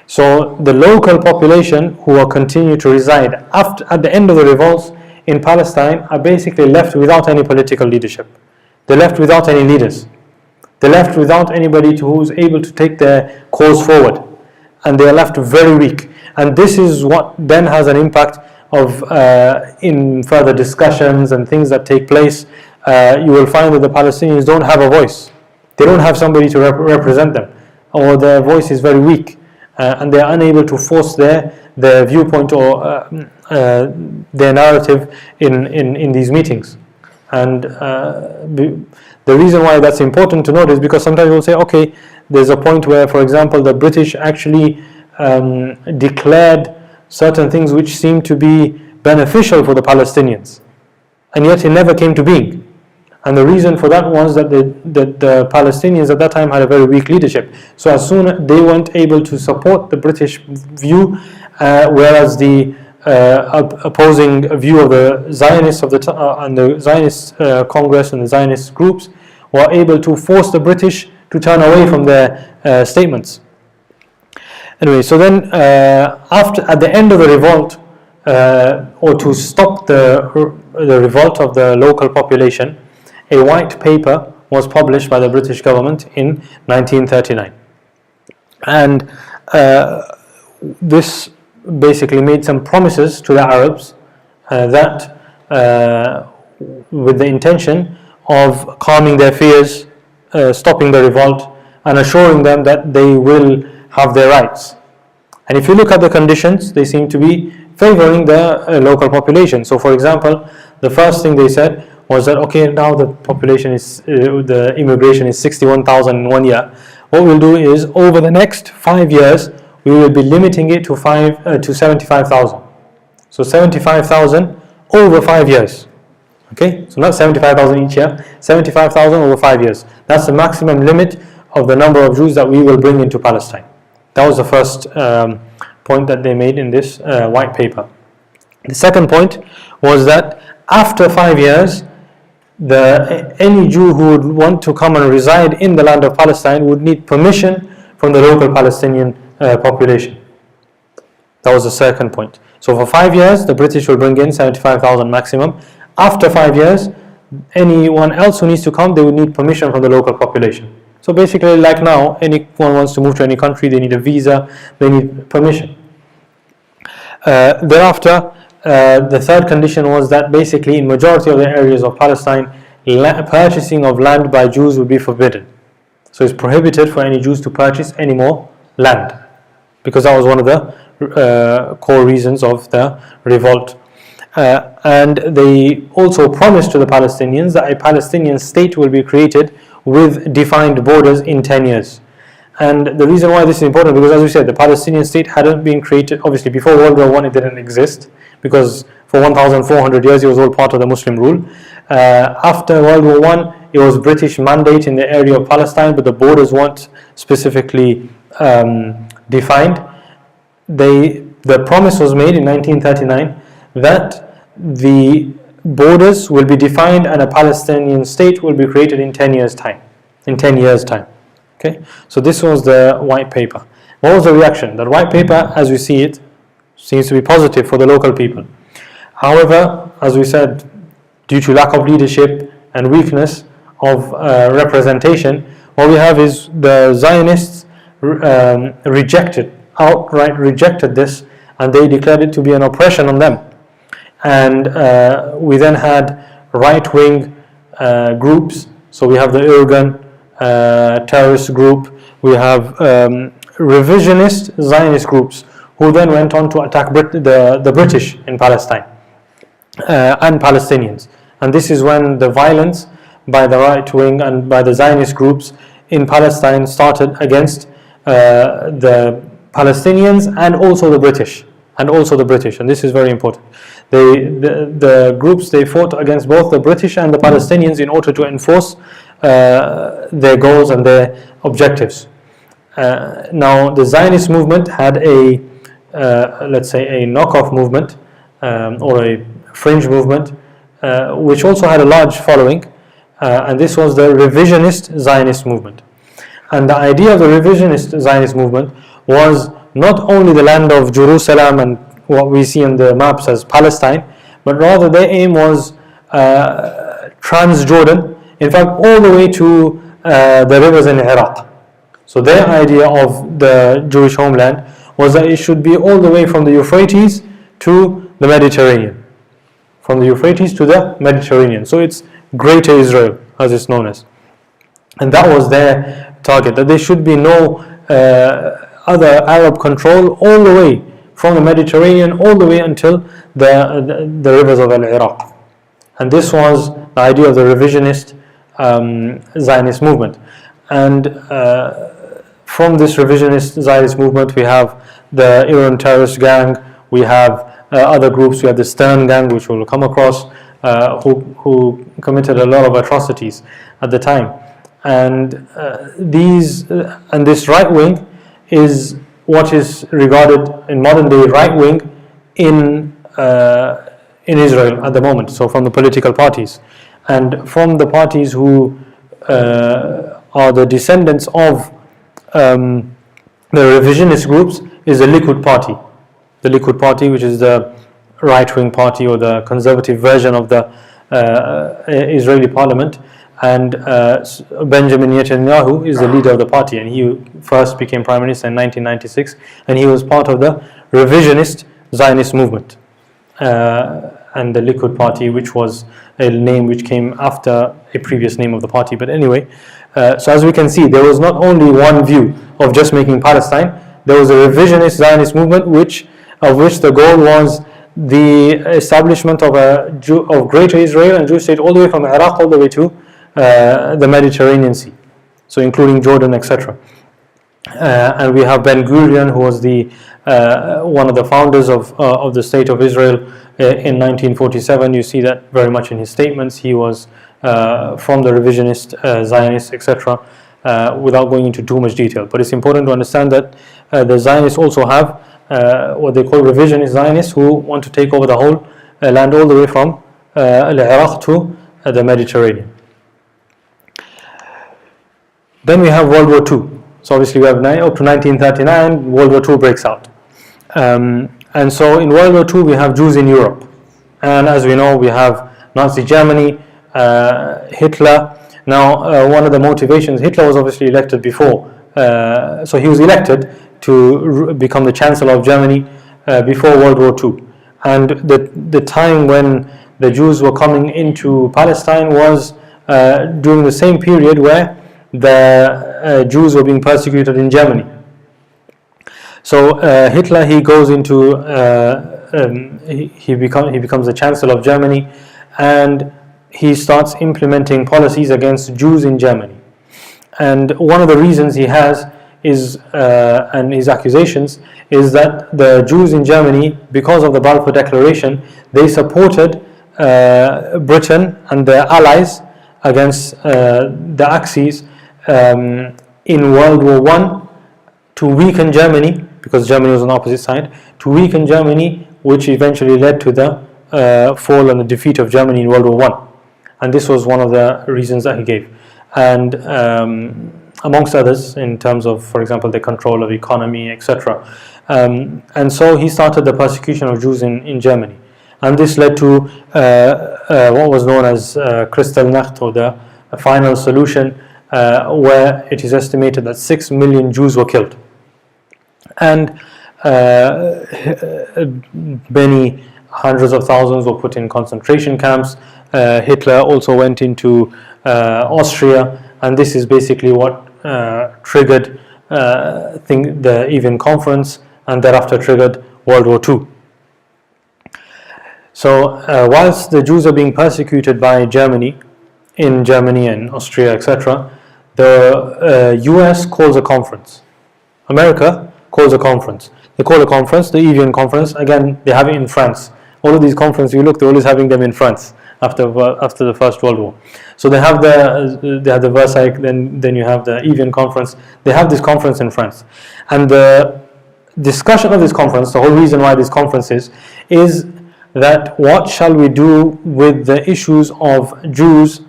So the local population who will continue to reside at the end of the revolts, in Palestine are basically left without any political leadership. They're left without any leaders. They're left without anybody who's able to take their cause forward. And they are left very weak. And this is what then has an impact of in further discussions and things that take place. You will find that the Palestinians don't have a voice. They don't have somebody to represent them, or their voice is very weak, and they are unable to force their viewpoint or their narrative in these meetings. And the reason why that's important to note is because sometimes we'll say, okay, there's a point where, for example, the British actually declared certain things which seemed to be beneficial for the Palestinians, and yet it never came to being. And the reason for that was that the Palestinians at that time had a very weak leadership. So as soon as they weren't able to support the British view, whereas the opposing view of the Zionists and the Zionist Congress and the Zionist groups were able to force the British to turn away from their statements. Anyway, so then at the end of the revolt, or to stop the revolt of the local population, a white paper was published by the British government in 1939. And this basically made some promises to the Arabs that with the intention of calming their fears, stopping the revolt, and assuring them that they will have their rights. And if you look at the conditions, they seem to be favoring the local population. So for example, the first thing they said was that, okay, now the population is, the immigration is 61,000 in 1 year. What we'll do is, over the next 5 years, we will be limiting it to 75,000. So 75,000 over 5 years. Okay, so not 75,000 each year, 75,000 over 5 years. That's the maximum limit of the number of Jews that we will bring into Palestine. That was the first point that they made in this white paper. The second point was that after 5 years, any Jew who would want to come and reside in the land of Palestine would need permission from the local Palestinian population. That was the second point. So for 5 years, the British will bring in 75,000 maximum. After 5 years, anyone else who needs to come, they would need permission from the local population. So basically, like now, anyone wants to move to any country, they need a visa, they need permission. Thereafter, the third condition was that basically in majority of the areas of Palestine, purchasing of land by Jews would be forbidden. So it's prohibited for any Jews to purchase any more land, because that was one of the core reasons of the revolt. And they also promised to the Palestinians that a Palestinian state will be created with defined borders in 10 years. And the reason why this is important, because as we said, the Palestinian state hadn't been created, obviously before World War I it didn't exist, because for 1,400 years it was all part of the Muslim rule. After World War I, it was British mandate in the area of Palestine, but the borders weren't specifically defined. The promise was made in 1939 that the borders will be defined and a Palestinian state will be created in 10 years' time. Okay, so this was the white paper. What was the reaction? The white paper, as we see it, seems to be positive for the local people. However, as we said, due to lack of leadership and weakness of representation, what we have is the Zionists outright rejected this, and they declared it to be an oppression on them. And we then had right-wing groups. So we have the Irgun terrorist group. We have revisionist Zionist groups who then went on to attack the British in Palestine and Palestinians. And this is when the violence by the right wing and by the Zionist groups in Palestine started against the Palestinians and also the British. And this is very important. The groups, they fought against both the British and the Palestinians in order to enforce their goals and their objectives. Now, the Zionist movement had let's say a knockoff movement or a fringe movement, which also had a large following, and this was the revisionist Zionist movement. And the idea of the revisionist Zionist movement was not only the land of Jerusalem and what we see on the maps as Palestine, but rather their aim was Transjordan, in fact all the way to the rivers in Iraq. So their idea of the Jewish homeland was that it should be all the way from the Euphrates to the Mediterranean. From the Euphrates to the Mediterranean. So it's Greater Israel, as it's known as. And that was their target, that there should be no other Arab control all the way from the Mediterranean all the way until the rivers of Iraq. And this was the idea of the revisionist Zionist movement. And from this revisionist Zionist movement, we have the Iran terrorist gang, we have other groups, we have the Stern gang, which we'll come across, who committed a lot of atrocities at the time. And this right wing is what is regarded in modern day right wing in Israel at the moment. So from the political parties, and from the parties who are the descendants of the revisionist groups, is the Likud party. The Likud party, which is the right-wing party or the conservative version of the Israeli parliament, and Benjamin Netanyahu is the leader of the party, and he first became prime minister in 1996, and he was part of the revisionist Zionist movement, and the Likud party, which was a name which came after a previous name of the party. But anyway, so as we can see, there was not only one view of just making Palestine, there was a revisionist Zionist movement of which the goal was the establishment of Greater Israel and Jewish state all the way from Iraq all the way to the Mediterranean Sea, so including Jordan, etc. And we have Ben Gurion, who was one of the founders of the state of Israel in 1947. You see that very much in his statements. He was from the revisionist Zionists, etc. Without going into too much detail, but it's important to understand that the Zionists also have what they call revisionist Zionists, who want to take over the whole land all the way from Iraq to the Mediterranean. Then we have World War II. So obviously we have up to 1939, World War II breaks out. And so in World War II we have Jews in Europe. And as we know, we have Nazi Germany, Hitler. Now one of the motivations, Hitler was obviously elected before, so he was elected to become the Chancellor of Germany before World War II. And the time when the Jews were coming into Palestine was during the same period where the Jews were being persecuted in Germany. So Hitler, he goes into he becomes the Chancellor of Germany, and he starts implementing policies against Jews in Germany. And one of the reasons he has is, and his accusations, is that the Jews in Germany, because of the Balfour Declaration, they supported Britain and their allies against the Axis in World War I to weaken Germany, because Germany was on the opposite side, to weaken Germany, which eventually led to the fall and the defeat of Germany in World War I. And this was one of the reasons that he gave. And amongst others, in terms of, for example, the control of economy, etc. And so he started the persecution of Jews in Germany. And this led to what was known as Kristallnacht, or the final solution, where it is estimated that 6 million Jews were killed. And many hundreds of thousands were put in concentration camps. Hitler also went into Austria, and this is basically what triggered the Evian Conference, and thereafter triggered World War II. So whilst the Jews are being persecuted by Germany, in Germany and Austria, etc., the US calls a conference. America calls a conference. They call a conference, the Evian Conference. Again, they have it in France. All of these conferences, you look, they're always having them in France after the First World War. So they have the Versailles, then you have the Evian Conference. They have this conference in France, and the discussion of this conference, the whole reason why this conference is that what shall we do with the issues of Jews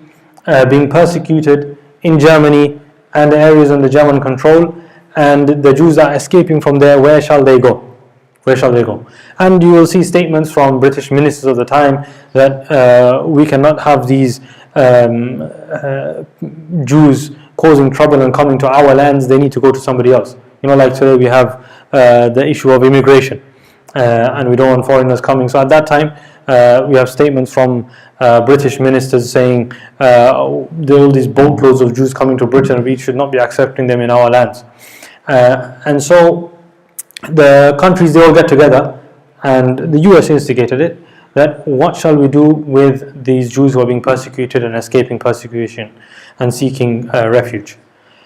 being persecuted in Germany and the areas under German control, and the Jews are escaping from there, where shall they go? Where shall they go? And you will see statements from British ministers of the time that we cannot have these Jews causing trouble and coming to our lands. They need to go to somebody else. Like today we have the issue of immigration, and we don't want foreigners coming. So at that time, we have statements from British ministers saying there are all these boatloads of Jews coming to Britain. We should not be accepting them in our lands. And so the countries, they all get together, and the US instigated it, that what shall we do with these Jews who are being persecuted and escaping persecution and seeking refuge.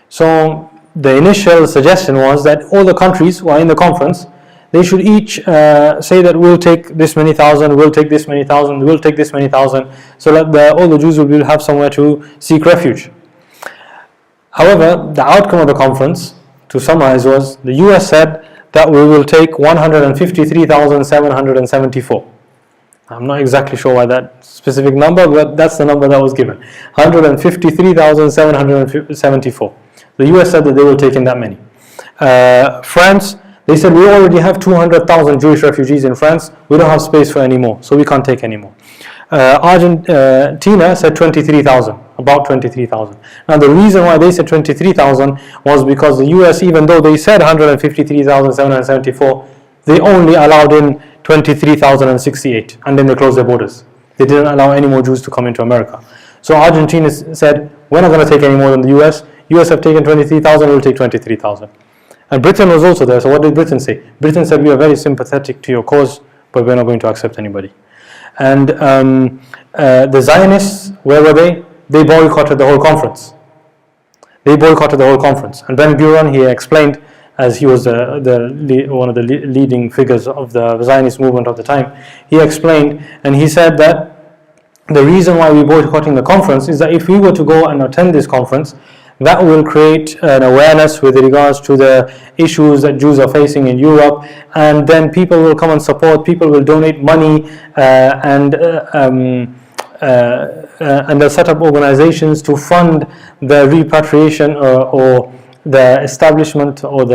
So the initial suggestion was that all the countries who are in the conference, they should each say that we'll take this many thousand, we'll take this many thousand, we'll take this many thousand, so that all the Jews will have somewhere to seek refuge. However, the outcome of the conference, to summarize, was the US said that we will take 153,774. I'm not exactly sure why that specific number, but that's the number that was given. 153,774. The US said that they will take in that many. France, they said we already have 200,000 Jewish refugees in France. We don't have space for any more, so we can't take any more. Argentina said 23,000, about 23,000. Now the reason why they said 23,000 was because the US, even though they said 153,774, they only allowed in 23,068, and then they closed their borders. They didn't allow any more Jews to come into America. So Argentina said, we're not going to take any more than the US. US have taken 23,000, we'll take 23,000. And Britain was also there. So what did Britain say? Britain said, we are very sympathetic to your cause, but we're not going to accept anybody. And the Zionists, where were they? They boycotted the whole conference. And Ben Gurion, he explained, as he was one of the leading figures of the Zionist movement of the time, he explained and he said that the reason why we're boycotting the conference is that if we were to go and attend this conference, that will create an awareness with regards to the issues that Jews are facing in Europe, and then people will come and support, people will donate money, and they'll set up organizations to fund the repatriation or the establishment or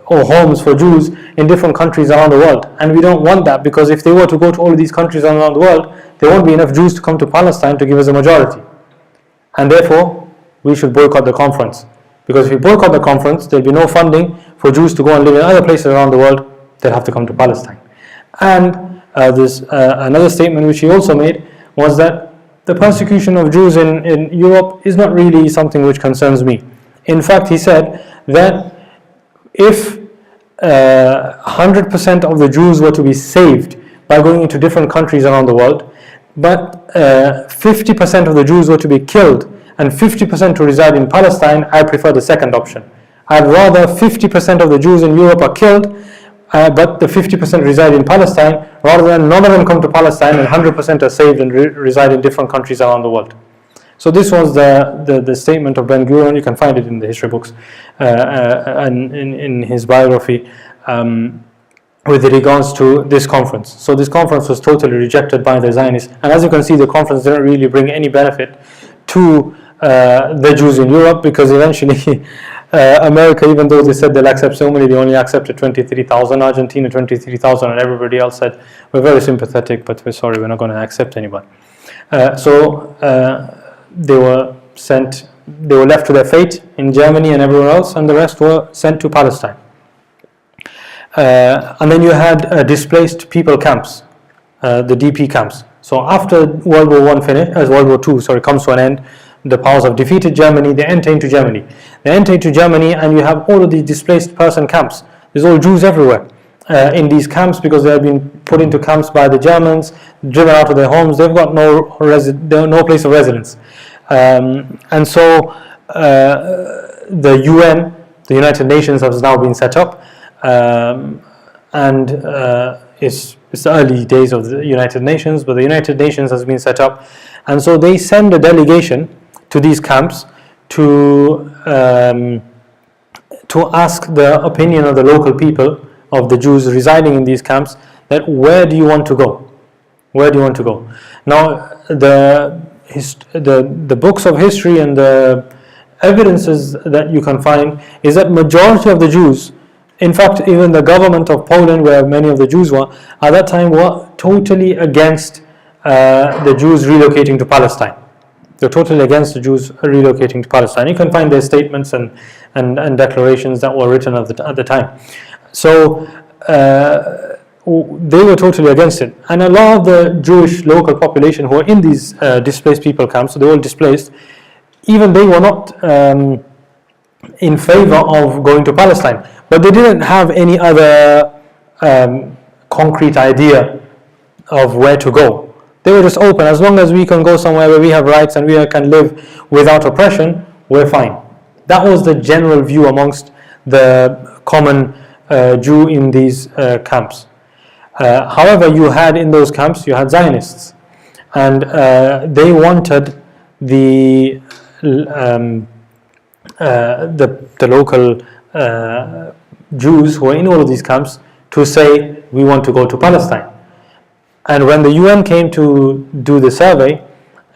homes for Jews in different countries around the world. And we don't want that, because if they were to go to all of these countries around the world, there won't be enough Jews to come to Palestine to give us a majority. And therefore, we should boycott the conference. Because if we boycott the conference, there'll be no funding for Jews to go and live in other places around the world. They'll have to come to Palestine. And there's another statement which he also made was that the persecution of Jews in Europe is not really something which concerns me. In fact, he said that if 100% of the Jews were to be saved by going into different countries around the world, but 50% of the Jews were to be killed and 50% to reside in Palestine, I prefer the second option. I'd rather 50% of the Jews in Europe are killed, but the 50% reside in Palestine, rather than none of them come to Palestine and 100% are saved and reside in different countries around the world. So this was the statement of Ben Gurion. You can find it in the history books and in his biography with regards to this conference. So this conference was totally rejected by the Zionists, and as you can see, the conference didn't really bring any benefit to the Jews in Europe, because eventually America, even though they said they'll accept so many, they only accepted 23,000, Argentina 23,000, and everybody else said, we're very sympathetic, but we're sorry, we're not going to accept anybody. So they were left to their fate in Germany and everywhere else, and the rest were sent to Palestine. And then you had displaced people camps, the DP camps. So after World War I finished, as World War II comes to an end, the powers have defeated Germany, they enter into Germany. And you have all of these displaced person camps. There's all Jews everywhere in these camps, because they have been put into camps by the Germans, driven out of their homes. They've got no place of residence. And so the UN, the United Nations, has now been set up, and it's the early days of the United Nations, but the United Nations has been set up, and so they send a delegation to these camps to ask the opinion of the local people, of the Jews residing in these camps, that where do you want to go? Where do you want to go? Now, the books of history and the evidences that you can find is that majority of the Jews In fact, even the government of Poland, where many of the Jews were, at that time were totally against the Jews relocating to Palestine. They're totally against the Jews relocating to Palestine. You can find their statements and declarations that were written at the time. So they were totally against it. And a lot of the Jewish local population who were in these displaced people camps, so they were all displaced, even they were not in favor of going to Palestine. But they didn't have any other concrete idea of where to go. They were just open. As long as we can go somewhere where we have rights and we can live without oppression, we're fine. That was the general view amongst the common Jew in these camps. However, you had in those camps, you had Zionists. And they wanted the local Jews who were in all of these camps to say, we want to go to Palestine. And when the UN came to do the survey,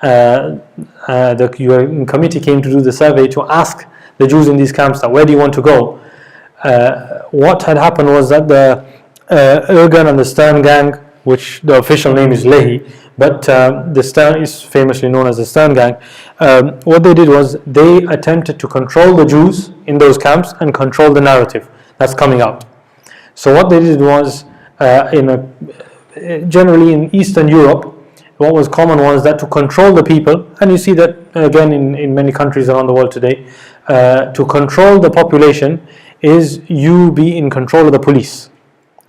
the UN committee came to do the survey to ask the Jews in these camps that where do you want to go? What had happened was that the Ergun and the Stern gang, which the official name is Lehi, but the Stern is famously known as the Stern gang, what they did was they attempted to control the Jews in those camps and control the narrative that's coming out. So what they did was, generally in Eastern Europe, what was common was that to control the people, and you see that again in many countries around the world today, to control the population is you be in control of the police.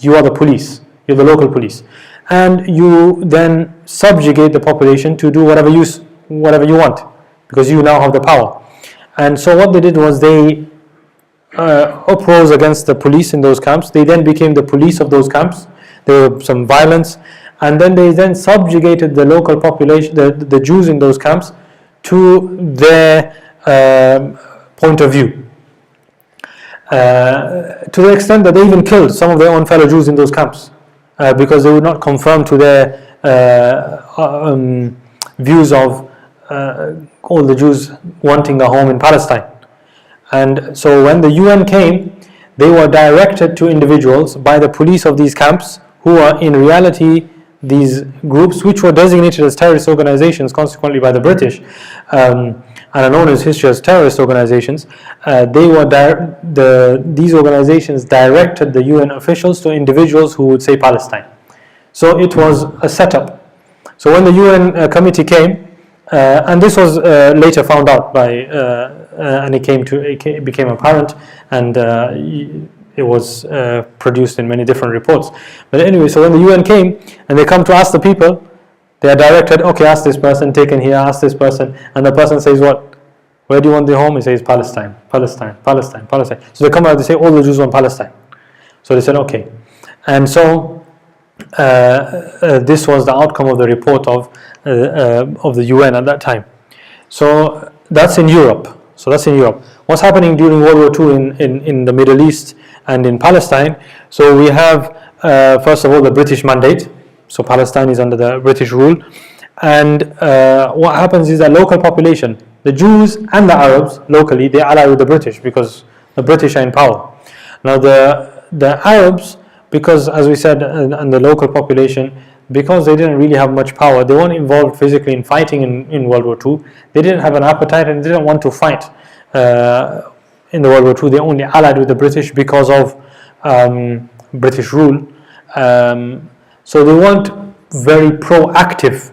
You are the police, you're the local police. And you then subjugate the population to do whatever you want, because you now have the power. And so what they did was they uprose against the police in those camps. They then became the police of those camps. There was some violence, and then they then subjugated the local population, the Jews in those camps, to their point of view. To the extent that they even killed some of their own fellow Jews in those camps, because they would not conform to their views of all the Jews wanting a home in Palestine. And so when the UN came, they were directed to individuals by the police of these camps, who are in reality these groups which were designated as terrorist organizations consequently by the British, and are known in history as terrorist organizations. These organizations directed the UN officials to individuals who would say Palestine. So it was a setup. So when the UN committee came, and this was later found out by, and it became apparent, and it was produced in many different reports. But anyway, so when the UN came and they come to ask the people, they are directed, okay, ask this person, taken here, ask this person, and the person says what? Where do you want the home? He says Palestine, Palestine, Palestine, Palestine. So they come out, they say all the Jews want Palestine. So they said okay. And so this was the outcome of the report of the UN at that time. So that's in Europe. What's happening during World War II in the Middle East and in Palestine? So we have first of all the British mandate. So Palestine is under the British rule, and what happens is that local population, the Jews and the Arabs locally, they ally with the British because the British are in power. Now the Arabs, because as we said, and the local population, because they didn't really have much power, they weren't involved physically in fighting in World War II. They didn't have an appetite and didn't want to fight in the World War II. They only allied with the British because of British rule. So they weren't very proactive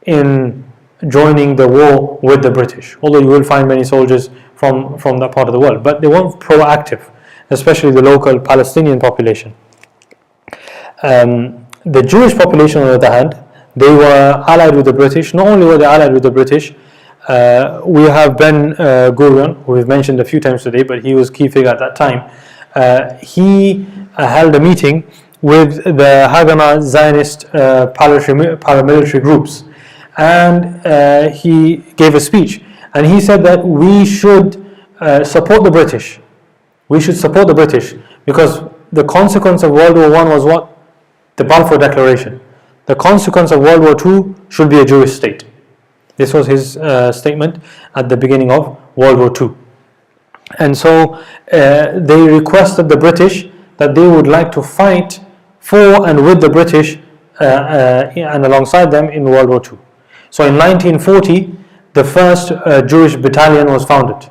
in joining the war with the British, although you will find many soldiers from that part of the world, but they weren't proactive, especially the local Palestinian population. The Jewish population, on the other hand, they were allied with the British. Not only were they allied with the British, we have Ben Gurion, who we've mentioned a few times today, but he was key figure at that time. He held a meeting with the Haganah Zionist paramilitary groups, and he gave a speech, and he said that we should support the British. We should support the British because the consequence of World War I was what? The Balfour Declaration. The consequence of World War II should be a Jewish state. This was his statement at the beginning of World War II. And so they requested the British that they would like to fight for and with the British and alongside them in World War II. So in 1940, the first Jewish battalion was founded.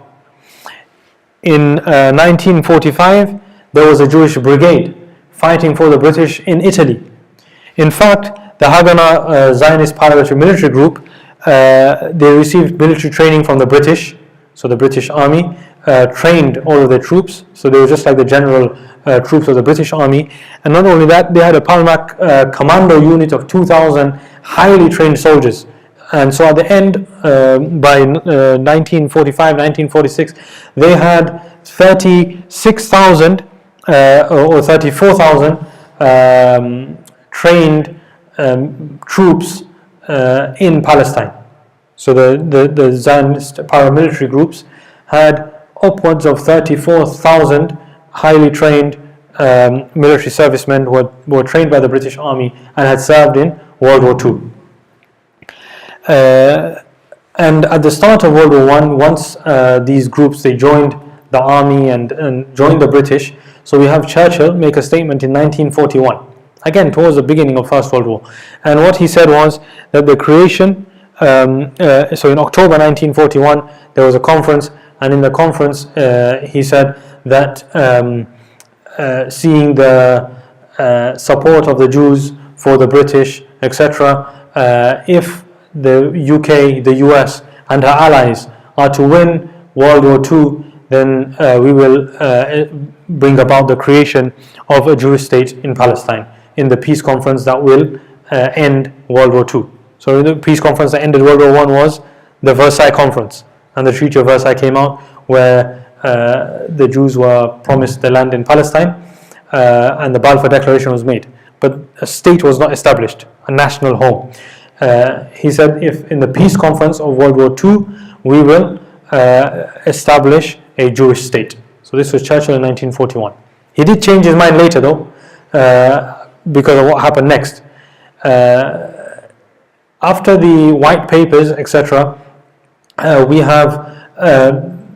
In 1945, there was a Jewish brigade fighting for the British in Italy. In fact, the Haganah Zionist paramilitary military group, they received military training from the British. So the British Army trained all of their troops. So they were just like the general troops of the British Army. And not only that, they had a Palmach commando unit of 2,000 highly trained soldiers. And so at the end, by 1945, 1946, they had 36,000 or 34,000 trained troops in Palestine. So the Zionist paramilitary groups had upwards of 34,000 highly trained military servicemen who were trained by the British Army and had served in World War II. And at the start of World War I, once these groups, they joined the army and joined the British. So we have Churchill make a statement in 1941, again towards the beginning of First World War. And what he said was that the creation, so in October 1941, there was a conference, and in the conference he said that seeing the support of the Jews for the British, etc., if the UK, the US and her allies are to win World War II, then we will bring about the creation of a Jewish state in Palestine in the peace conference that will end World War II. So the peace conference that ended World War I was the Versailles Conference, and the Treaty of Versailles came out, where the Jews were promised the land in Palestine, and the Balfour Declaration was made. But a state was not established, a national home. He said, if in the peace conference of World War II, we will establish a Jewish state. So this was Churchill in 1941. He did change his mind later though, because of what happened next. After the white papers, etc., we have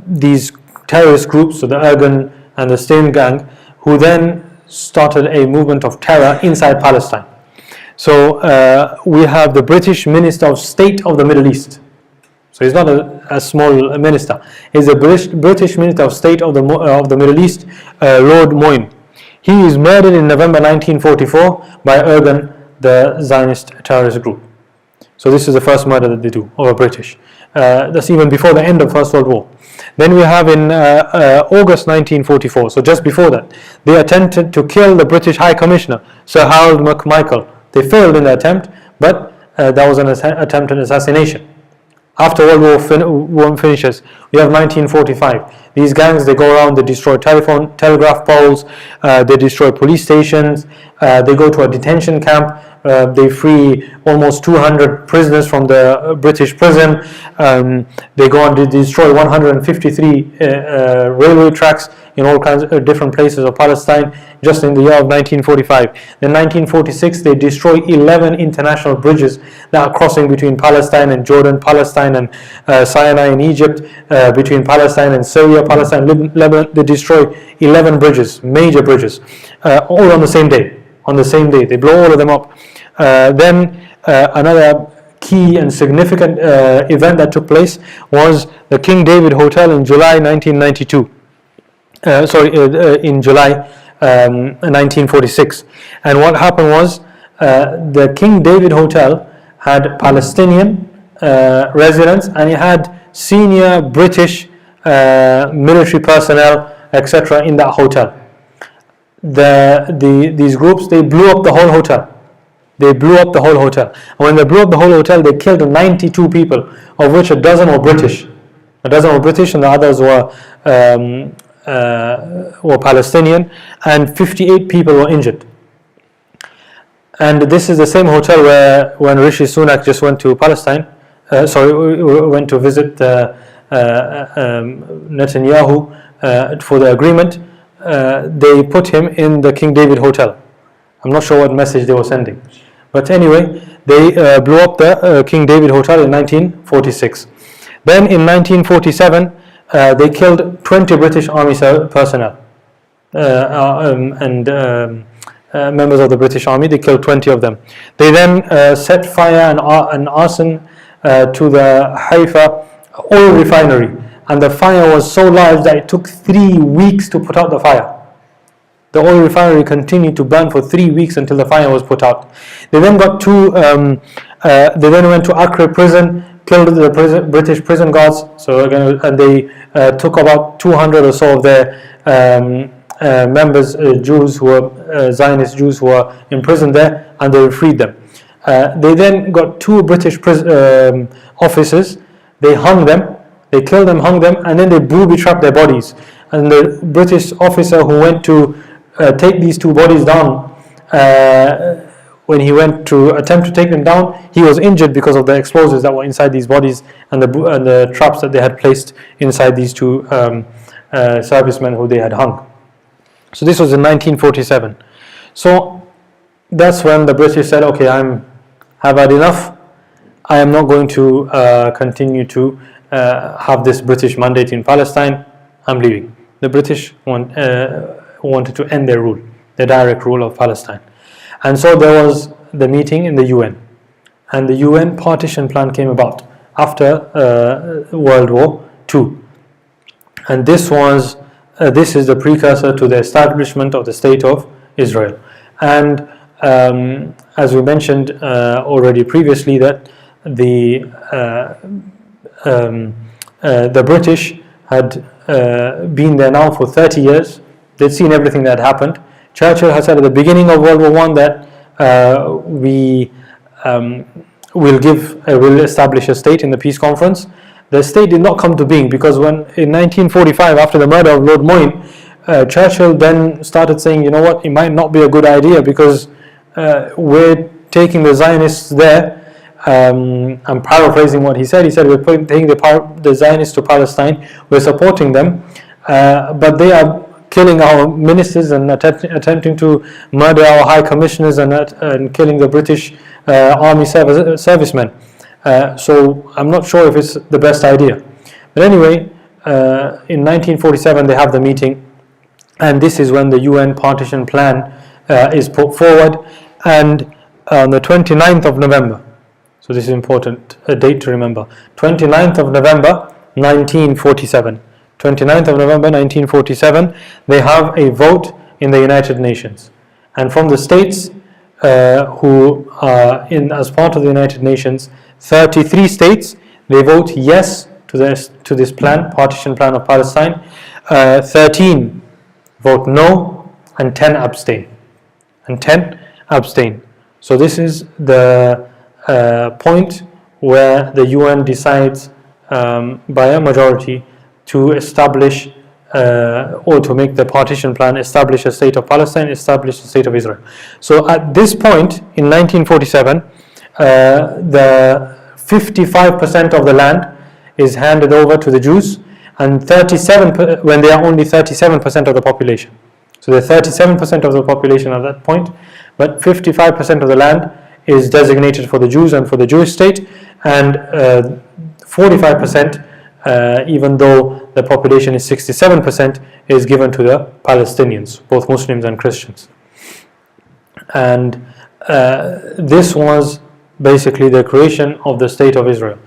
these terrorist groups, so the Irgun and the Stain gang, who then started a movement of terror inside Palestine. So we have the British Minister of State of the Middle East. So he's not a small minister. He's the British Minister of State of the Middle East, Lord Moyne. He is murdered in November 1944 by Irgun, the Zionist terrorist group. So this is the first murder that they do of a British. That's even before the end of First World War. Then we have in August 1944, so just before that, they attempted to kill the British High Commissioner, Sir Harold MacMichael. They failed in the attempt, but that was an attempt at assassination. After World War finishes, we have 1945. These gangs, they go around, they destroy telegraph poles, they destroy police stations, they go to a detention camp, they free almost 200 prisoners from the British prison, they go on to destroy 153 railway tracks in all kinds of different places of Palestine just in the year of 1945. Then 1946, they destroy 11 international bridges that are crossing between Palestine and Jordan, Palestine and Sinai in Egypt, between Palestine and Syria, Palestine and Lebanon. They destroy 11 bridges, major bridges, all on the same day. On the same day, they blow all of them up. Then another key and significant event that took place was the King David Hotel in July 1992. In July 1946. And what happened was the King David Hotel had Palestinian residents, and it had senior British military personnel, etc. in that hotel. These groups, they blew up the whole hotel. They blew up the whole hotel. And when they blew up the whole hotel, they killed 92 people, of which a dozen were British. A dozen were British, and the others were Palestinian, and 58 people were injured. And this is the same hotel where, when Rishi Sunak just went to Palestine, went to visit Netanyahu for the agreement, they put him in the King David Hotel. I'm not sure what message they were sending, but anyway, they blew up the King David Hotel in 1946. Then in 1947, they killed 20 British Army personnel. members of the British Army. They killed 20 of them. They then set fire and arson to the Haifa oil refinery, and the fire was so large that it took 3 weeks to put out the fire. The oil refinery continued to burn for 3 weeks until the fire was put out. They then got to they then went to Acre prison, killed the British prison guards. So again, and they took about 200 or so of their members, Jews who were Zionist Jews who were imprisoned there, and they freed them. They then got 2 British officers. They hung them, they killed them, hung them, and then they booby-trapped their bodies. And the British officer who went to take these 2 bodies down, when he went to attempt to take them down, he was injured because of the explosives that were inside these bodies and the traps that they had placed inside these 2 servicemen who they had hung. So this was in 1947. So that's when the British said, okay, have had enough. I am not going to continue to have this British mandate in Palestine. I'm leaving. The British wanted to end their rule, their direct rule of Palestine. And so there was the meeting in the UN, and the UN partition plan came about after World War II. And this is the precursor to the establishment of the State of Israel. And as we mentioned already previously, that the British had been there now for 30 years. They'd seen everything that happened. Churchill had said at the beginning of World War I that we will establish a state in the peace conference. The state did not come to being because when in 1945, after the murder of Lord Moyne, Churchill then started saying, you know what, it might not be a good idea because we're taking the Zionists there. I'm paraphrasing what he said. He said we're taking the Zionists to Palestine. We're supporting them, but they are killing our ministers and attempting to murder our high commissioners and killing the British army servicemen. So I'm not sure if it's the best idea. But anyway, in 1947 they have the meeting, and this is when the UN partition plan is put forward. And on the 29th of November, so this is important, a date to remember, 29th of November 1947. 29th of November 1947, they have a vote in the United Nations. And from the states who are as part of the United Nations, 33 states, they vote yes to this plan, partition plan of Palestine. 13 vote no, and 10 abstain. So this is the point where the UN decides by a majority to establish or to make the partition plan, establish a state of Palestine, establish the state of Israel. So at this point in 1947, the 55% of the land is handed over to the Jews, and when they are only 37% of the population. So they're 37% of the population at that point, but 55% of the land is designated for the Jews and for the Jewish state, and 45%, even though the population is 67%, is given to the Palestinians, both Muslims and Christians. And this was basically the creation of the State of Israel.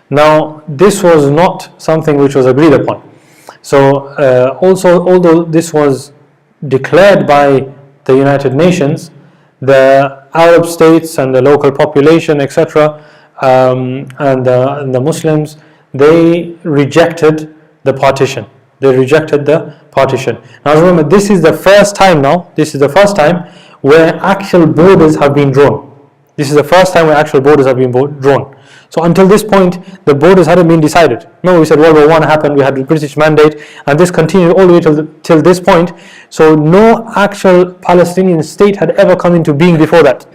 Now, this was not something which was agreed upon. So, although this was declared by the United Nations, the Arab states and the local population, etc., and the Muslims, they rejected the partition. Now remember, this is the first time where actual borders have been drawn. So until this point, the borders hadn't been decided. No, we said World War I happened, we had the British mandate, and this continued all the way till this point. So no actual Palestinian state had ever come into being before that.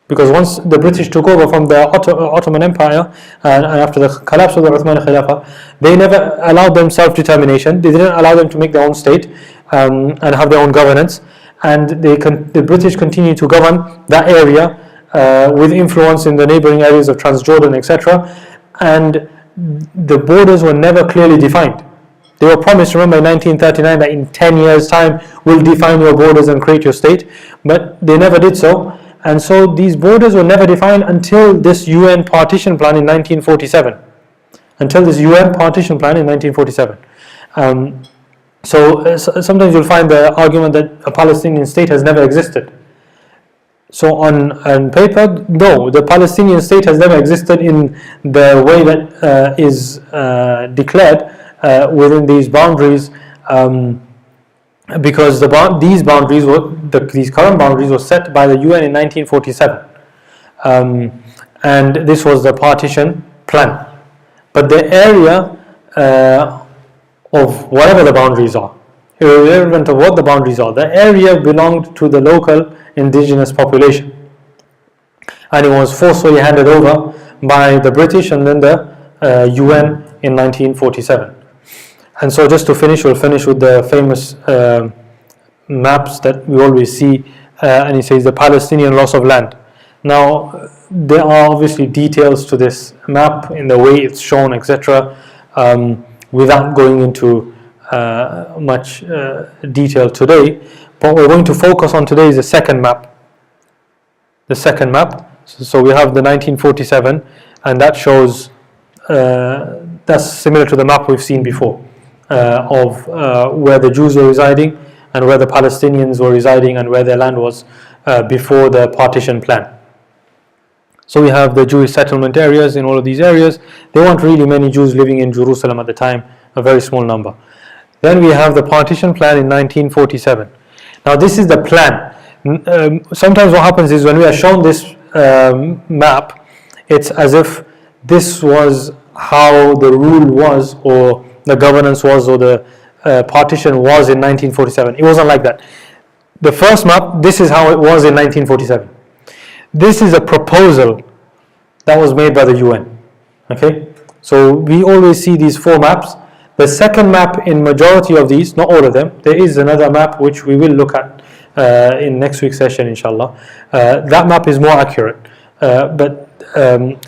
Because once the British took over from the Ottoman Empire, and after the collapse of the Uthmani Khilafah, they never allowed them self-determination. They didn't allow them to make their own state and have their own governance. And the British continued to govern that area with influence in the neighboring areas of Transjordan, etc. And the borders were never clearly defined. They were promised, remember, in 1939 that in 10 years' time we'll define your borders and create your state, but they never did so. And so these borders were never defined until this UN partition plan in 1947. Sometimes sometimes you'll find the argument that a Palestinian state has never existed. So on paper, no, the Palestinian state has never existed in the way that is declared within these boundaries, because these boundaries these current boundaries were set by the UN in 1947, and this was the partition plan. But the area of whatever the boundaries are, irrelevant of what the boundaries are, the area belonged to the local indigenous population, and it was forcefully handed over by the British and then the UN in 1947. And so just to finish, we'll finish with the famous maps that we always see, and he says the Palestinian loss of land. Now there are obviously details to this map in the way it's shown, etc. Without going into much detail today, but we're going to focus on today is the second map. So we have the 1947, and that shows that's similar to the map we've seen before of where the Jews were residing and where the Palestinians were residing and where their land was before the partition plan. So we have the Jewish settlement areas in all of these areas. There weren't really many Jews living in Jerusalem at the time, a very small number. Then we have the partition plan in 1947. Now this is the plan. Sometimes what happens is when we are shown this map, it's as if this was how the rule was, or the governance was, or the partition was in 1947. It wasn't like that. The first map, this is how it was in 1947. This is a proposal that was made by the UN. Okay, so we always see these four maps. The second map in majority of these, not all of them, there is another map which we will look at in next week's session, inshallah. That map is more accurate, but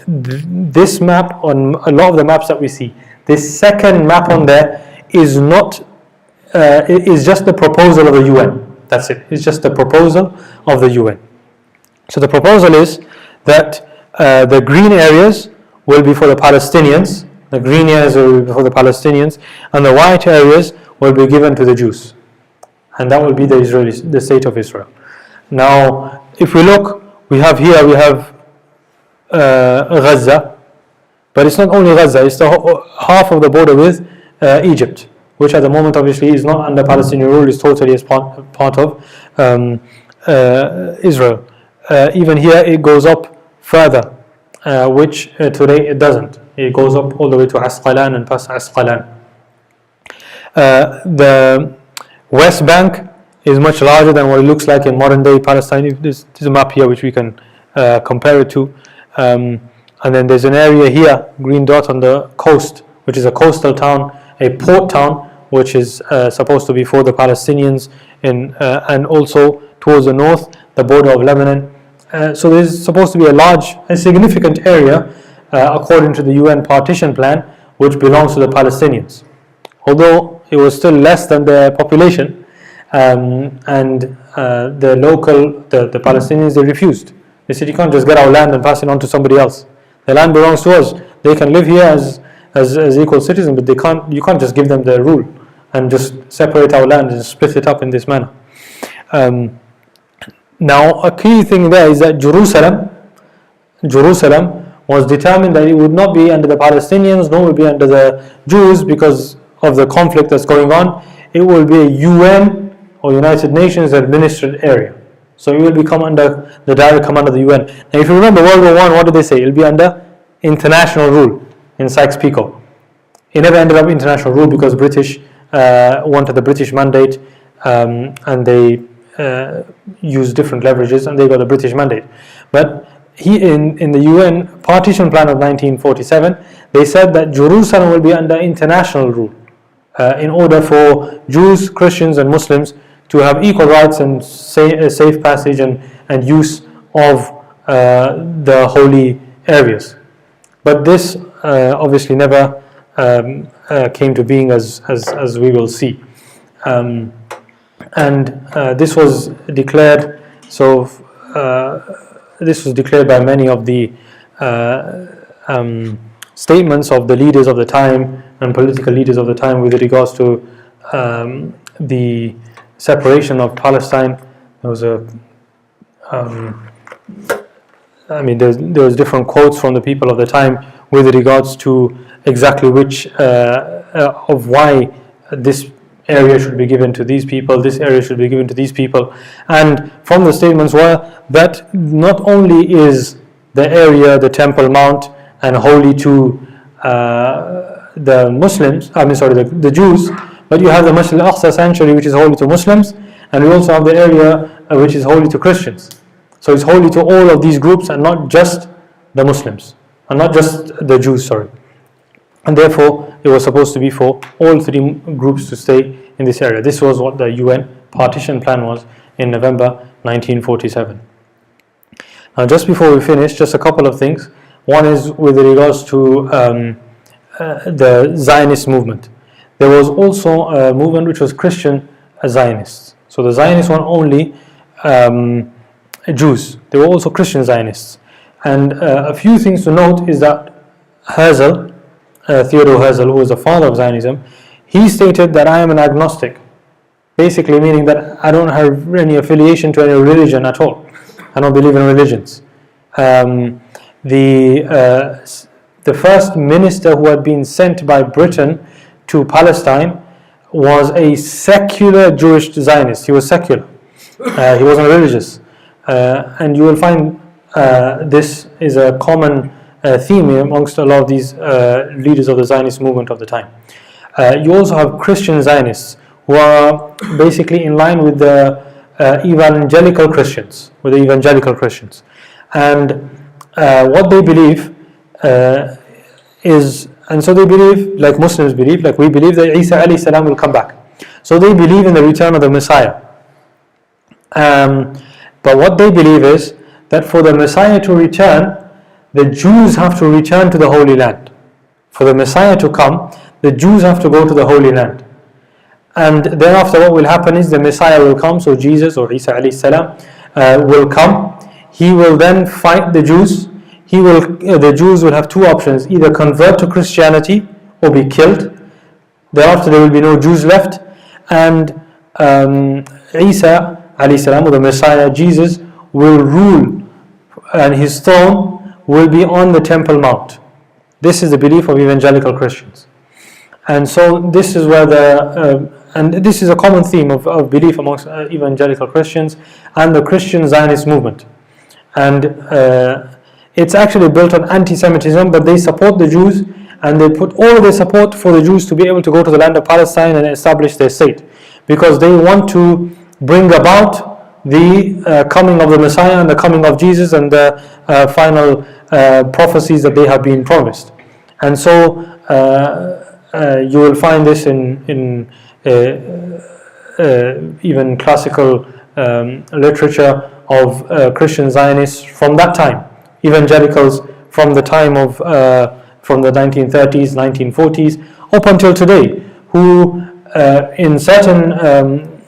this map, on a lot of the maps that we see, this second map on there is not, it is just the proposal of the UN. That's it. It's just the proposal of the UN. So the proposal is that the green areas will be for the Palestinians. The green areas will be for the Palestinians, and the white areas will be given to the Jews, and that will be the state of Israel. Now, if we look, we have Gaza, but it's not only Gaza; it's the half of the border with Egypt, which at the moment obviously is not under Palestinian rule; is totally as part of Israel. Even here, it goes up further, which today it doesn't. It goes up all the way to Asqalan and past Asqalan. The West Bank is much larger than what it looks like in modern day Palestine. There's a map here which we can compare it to. And then there's an area here, green dot on the coast, which is a coastal town, a port town, which is supposed to be for the Palestinians, and also towards the north, the border of Lebanon. So there's supposed to be a significant area, according to the UN partition plan, which belongs to the Palestinians. Although it was still less than their population, and the Palestinians, they refused. They said, you can't just get our land and pass it on to somebody else. The land belongs to us. They can live here as equal citizens, but you can't just give them the rule and just separate our land and split it up in this manner. Now, a key thing there is that Jerusalem was determined that it would not be under the Palestinians, nor would be under the Jews because of the conflict that's going on. It will be a UN or United Nations administered area. So it will become under the direct command of the UN. Now, if you remember World War I, what did they say? It will be under international rule in Sykes-Picot. It never ended up international rule because British wanted the British mandate, and they used different leverages, and they got the British mandate. But in the UN partition plan of 1947, they said that Jerusalem will be under international rule in order for Jews, Christians and Muslims to have equal rights and safe passage and use of the holy areas. But this obviously never came to being, as we will see. And this was declared. So this was declared by many of the statements of the leaders of the time and political leaders of the time with regards to the separation of Palestine. There was there was different quotes from the people of the time with regards to exactly which of why this area should be given to these people, this area should be given to these people. And from the statements were that not only is the area the Temple Mount and holy to the Muslims, the Jews, but you have the Masjid al-Aqsa sanctuary, which is holy to Muslims, and we also have the area which is holy to Christians. So it's holy to all of these groups and not just the Muslims, and not just the Jews, sorry. And therefore, it was supposed to be for all three groups to stay in this area. This was what the UN partition plan was in November 1947. Now, just before we finish, just a couple of things. One is with regards to the Zionist movement. There was also a movement which was Christian Zionists. So the Zionists weren't only Jews, they were also Christian Zionists. And a few things to note is that Herzl, Theodor Herzl, who was the father of Zionism, he stated that I am an agnostic, basically meaning that I don't have any affiliation to any religion at all. I don't believe in religions. The first minister who had been sent by Britain to Palestine was a secular Jewish Zionist. He was secular. He wasn't religious. And you will find this is a common theme amongst a lot of these leaders of the Zionist movement of the time. You also have Christian Zionists who are basically in line with the evangelical Christians, and what they believe is, and so they believe, like Muslims believe, like we believe, that Isa alayhi salam will come back. So they believe in the return of the Messiah. But what they believe is that for the Messiah to return, the Jews have to return to the Holy Land. For the Messiah to come, the Jews have to go to the Holy Land. And thereafter what will happen is the Messiah will come, so Jesus or Isa alayhi salam will come. He will then fight the Jews. The Jews will have two options: either convert to Christianity or be killed. Thereafter there will be no Jews left, and Isa alayhi salam, or the Messiah, Jesus, will rule, and his throne will be on the Temple Mount. This is the belief of evangelical Christians. And so this is where and this is a common theme of belief amongst evangelical Christians and the Christian Zionist movement. And it's actually built on anti-Semitism, but they support the Jews, and they put all of their support for the Jews to be able to go to the land of Palestine and establish their state, because they want to bring about the coming of the Messiah and the coming of Jesus and the final prophecies that they have been promised. And so you will find this in even classical literature of Christian Zionists from that time, evangelicals from the time of from the 1930s, 1940s up until today, who in certain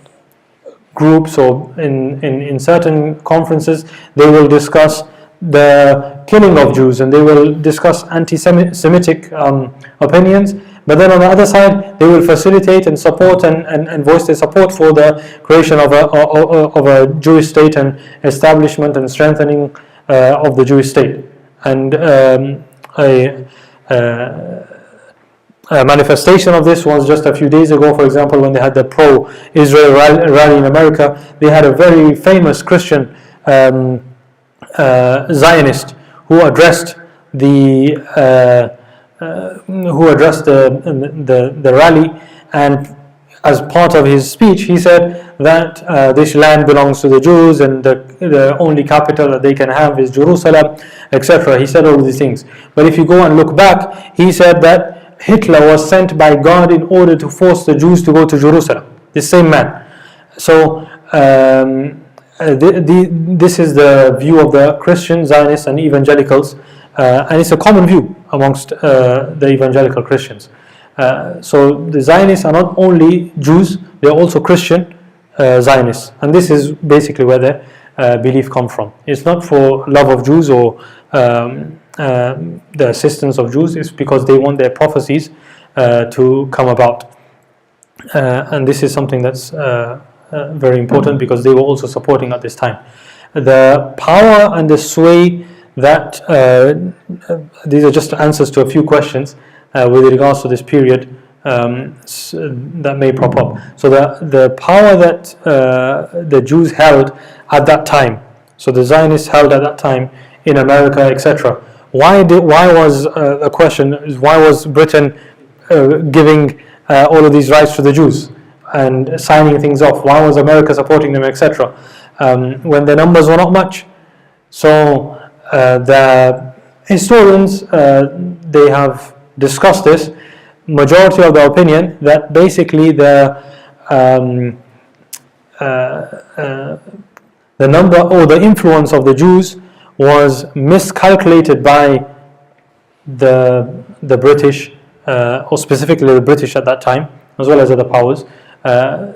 groups or in certain conferences, they will discuss the killing of Jews, and they will discuss anti-Semitic opinions. But then on the other side, they will facilitate and support and voice their support for the creation of a Jewish state and establishment and strengthening of the Jewish state. And a manifestation of this was just a few days ago. For example, when they had the pro-Israel rally in America, they had a very famous Christian Zionist who addressed the rally, and as part of his speech, he said that this land belongs to the Jews, and the only capital that they can have is Jerusalem, etc. He said all these things. But if you go and look back, he said that Hitler was sent by God in order to force the Jews to go to Jerusalem. This same man. So this is the view of the Christian Zionists and evangelicals, and it's a common view amongst the evangelical Christians. So the Zionists are not only Jews, they are also Christian Zionists, and this is basically where their belief comes from. It's not for love of Jews or the assistance of Jews, it's because they want their prophecies to come about. And this is something that's very important because they were also supporting at this time. The power and the sway that, these are just answers to a few questions with regards to this period that may pop up. So the power that the Jews held at that time, so the Zionists held at that time in America, etc. Why was the question is why was Britain giving all of these rights to the Jews and signing things off? Why was America supporting them, etc.? When the numbers were not much. So the historians they have discussed this. Majority of the opinion that basically the number or the influence of the Jews was miscalculated by the British, or specifically the British at that time, as well as other powers.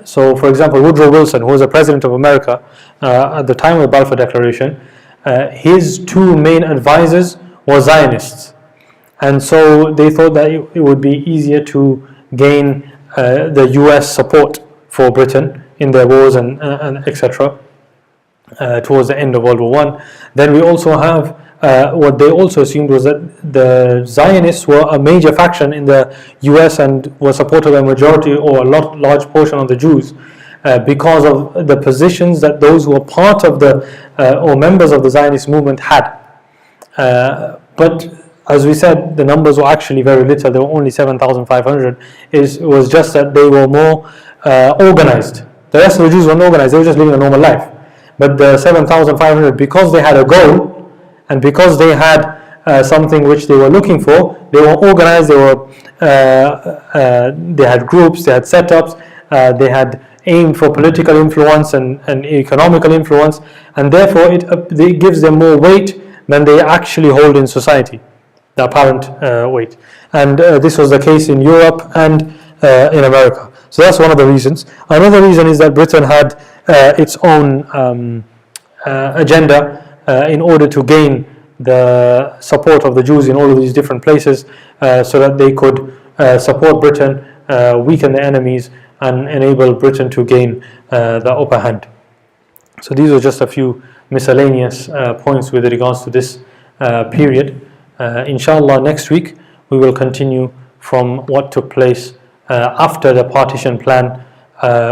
So, for example, Woodrow Wilson, who was the President of America at the time of the Balfour Declaration, his two main advisors were Zionists. And so they thought that it would be easier to gain the US support for Britain in their wars and etc. Towards the end of World War I. Then we also have what they also assumed was that the Zionists were a major faction in the US and were supported by a majority or a large portion of the Jews because of the positions that those who were part of the or members of the Zionist movement had. But as we said, the numbers were actually very little. There were only 7,500. It was just that they were more organized. The rest of the Jews weren't organized. They were just living a normal life. But the 7,500, because they had a goal and because they had something which they were looking for, they were organized. They had groups. They had setups. They had aimed for political influence and economical influence, and therefore it gives them more weight than they actually hold in society. The apparent weight, and this was the case in Europe and in America. So that's one of the reasons. Another reason is that Britain had its own agenda in order to gain the support of the Jews in all of these different places, so that they could support Britain, weaken the enemies, and enable Britain to gain the upper hand. So these are just a few miscellaneous points with regards to this period. Inshallah, next week we will continue from what took place after the partition plan,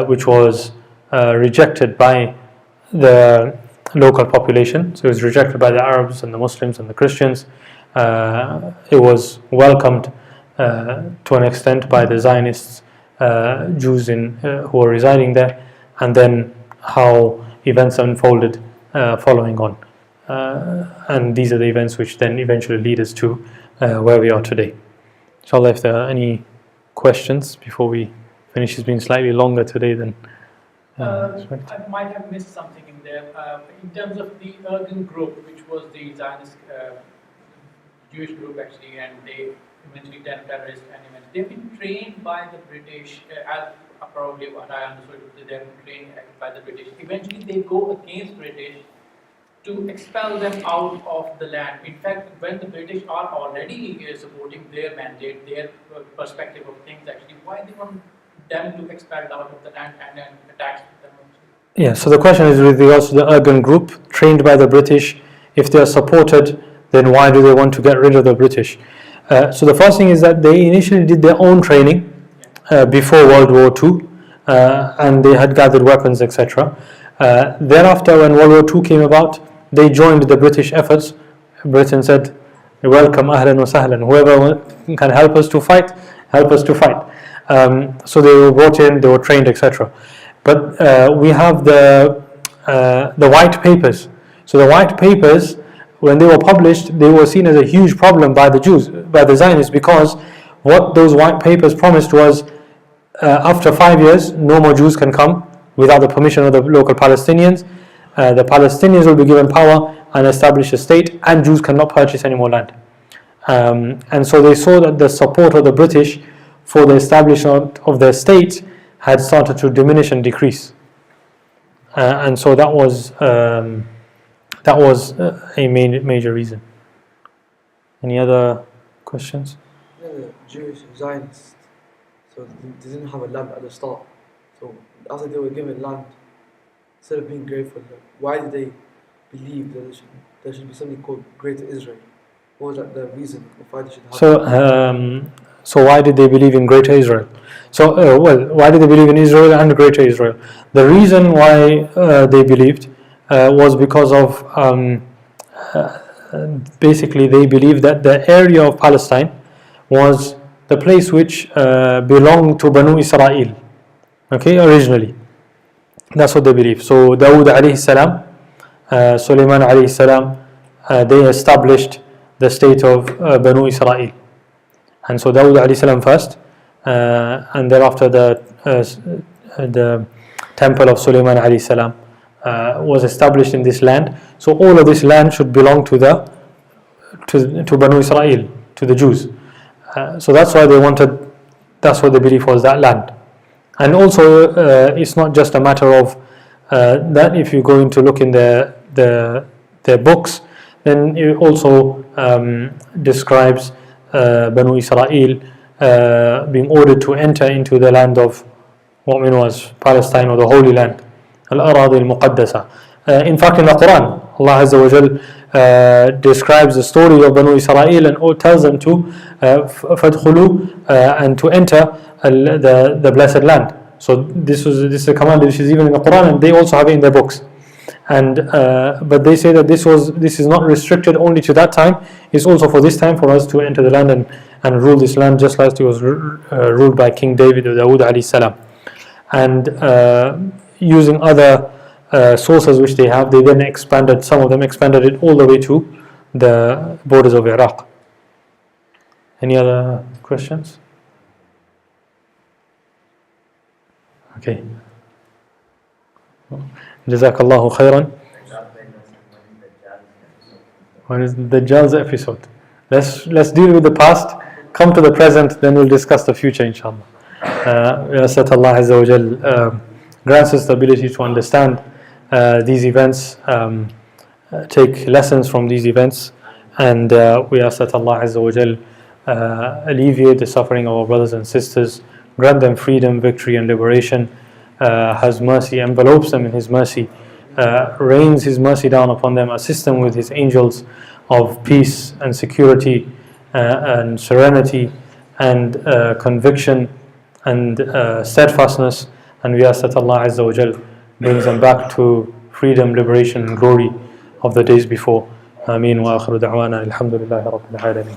which was rejected by the local population. So it was rejected by the Arabs and the Muslims and the Christians. It was welcomed to an extent by the Zionists, Jews who were residing there, and then how events unfolded following on. And these are the events which then eventually lead us to where we are today. Inshallah, if there are any questions before we finish, it's been slightly longer today than expected. I might have missed something in there. In terms of the Irgun group, which was the Zionist Jewish group actually, and they eventually turned terrorist elements, they've been trained by the British, as probably what I understood, they've been trained by the British. Eventually they go against British to expel them out of the land. In fact, when the British are already supporting their mandate, their perspective of things, actually, why they want them to expel out of the land and then attack them? Yeah, so the question is with regards to the Irgun group, trained by the British. If they are supported, then why do they want to get rid of the British? So the first thing is that they initially did their own training before World War II, and they had gathered weapons, etc. Thereafter, when World War II came about, they joined the British efforts. Britain said, welcome, ahlan wa sahlan. Whoever can help us to fight, help us to fight. So they were brought in, they were trained, etc. But we have the white papers. So the white papers, when they were published, they were seen as a huge problem by the Jews, by the Zionists, because what those white papers promised was, after 5 years, no more Jews can come without the permission of the local Palestinians. The Palestinians will be given power and establish a state, and Jews cannot purchase any more land. And so they saw that the support of the British for the establishment of their state had started to diminish and decrease. And so that was a major reason. Any other questions? Yeah, the Jewish Zionists, so they didn't have a land at the start. So after they were given land, instead of being grateful, why did they believe that there should be something called Greater Israel? What was that the reason of why they should have So why did they believe in Greater Israel? So why did they believe in Israel and Greater Israel? The reason why they believed was because of basically they believed that the area of Palestine was the place which belonged to Banu Israel, okay, originally. That's what they believe. So Dawood alayhi salam, Sulaiman alayhi salam, they established the state of Banu Israel. And so Dawood alayhi salam first, and thereafter the temple of Sulaiman alayhi salam was established in this land. So all of this land should belong to Banu Israel, to the Jews. So that's why that's what they believe was that land. And also it's not just a matter of that. If you go in to look in their books, then it also describes Banu Israel being ordered to enter into the land of what was Palestine, or the Holy Land, Al-Aradi al-Muqaddasa. In fact, in the Quran, Allah Azza wa Jal describes the story of Banu Israel and tells them to فَادْخُلُوا and to enter the blessed land. So this is a command which is even in the Quran, and they also have it in their books. And but they say that this is not restricted only to that time. It's also for this time for us to enter the land and rule this land, just like it was ruled by King David or Dawood alayhi salam. And using other sources which they have, they then expanded. Some of them expanded it all the way to the borders of Iraq. Any other questions? Okay. Jazakallahu khairan. When is the Dajjal's episode? Let's deal with the past, come to the present, then we'll discuss the future, inshallah. We ask that Allah Azza wa Jal grants us the ability to understand these events, take lessons from these events, and we ask that Allah Azza wa Jal alleviate the suffering of our brothers and sisters, grant them freedom, victory and liberation, has mercy, envelopes them in His mercy, rains His mercy down upon them, assist them with His angels of peace and security and serenity and conviction and steadfastness. And we ask that Allah Azza wa Jal brings them back to freedom, liberation and glory of the days before. Ameen wa akhiru da'wana alhamdulillahi rabbil alameen.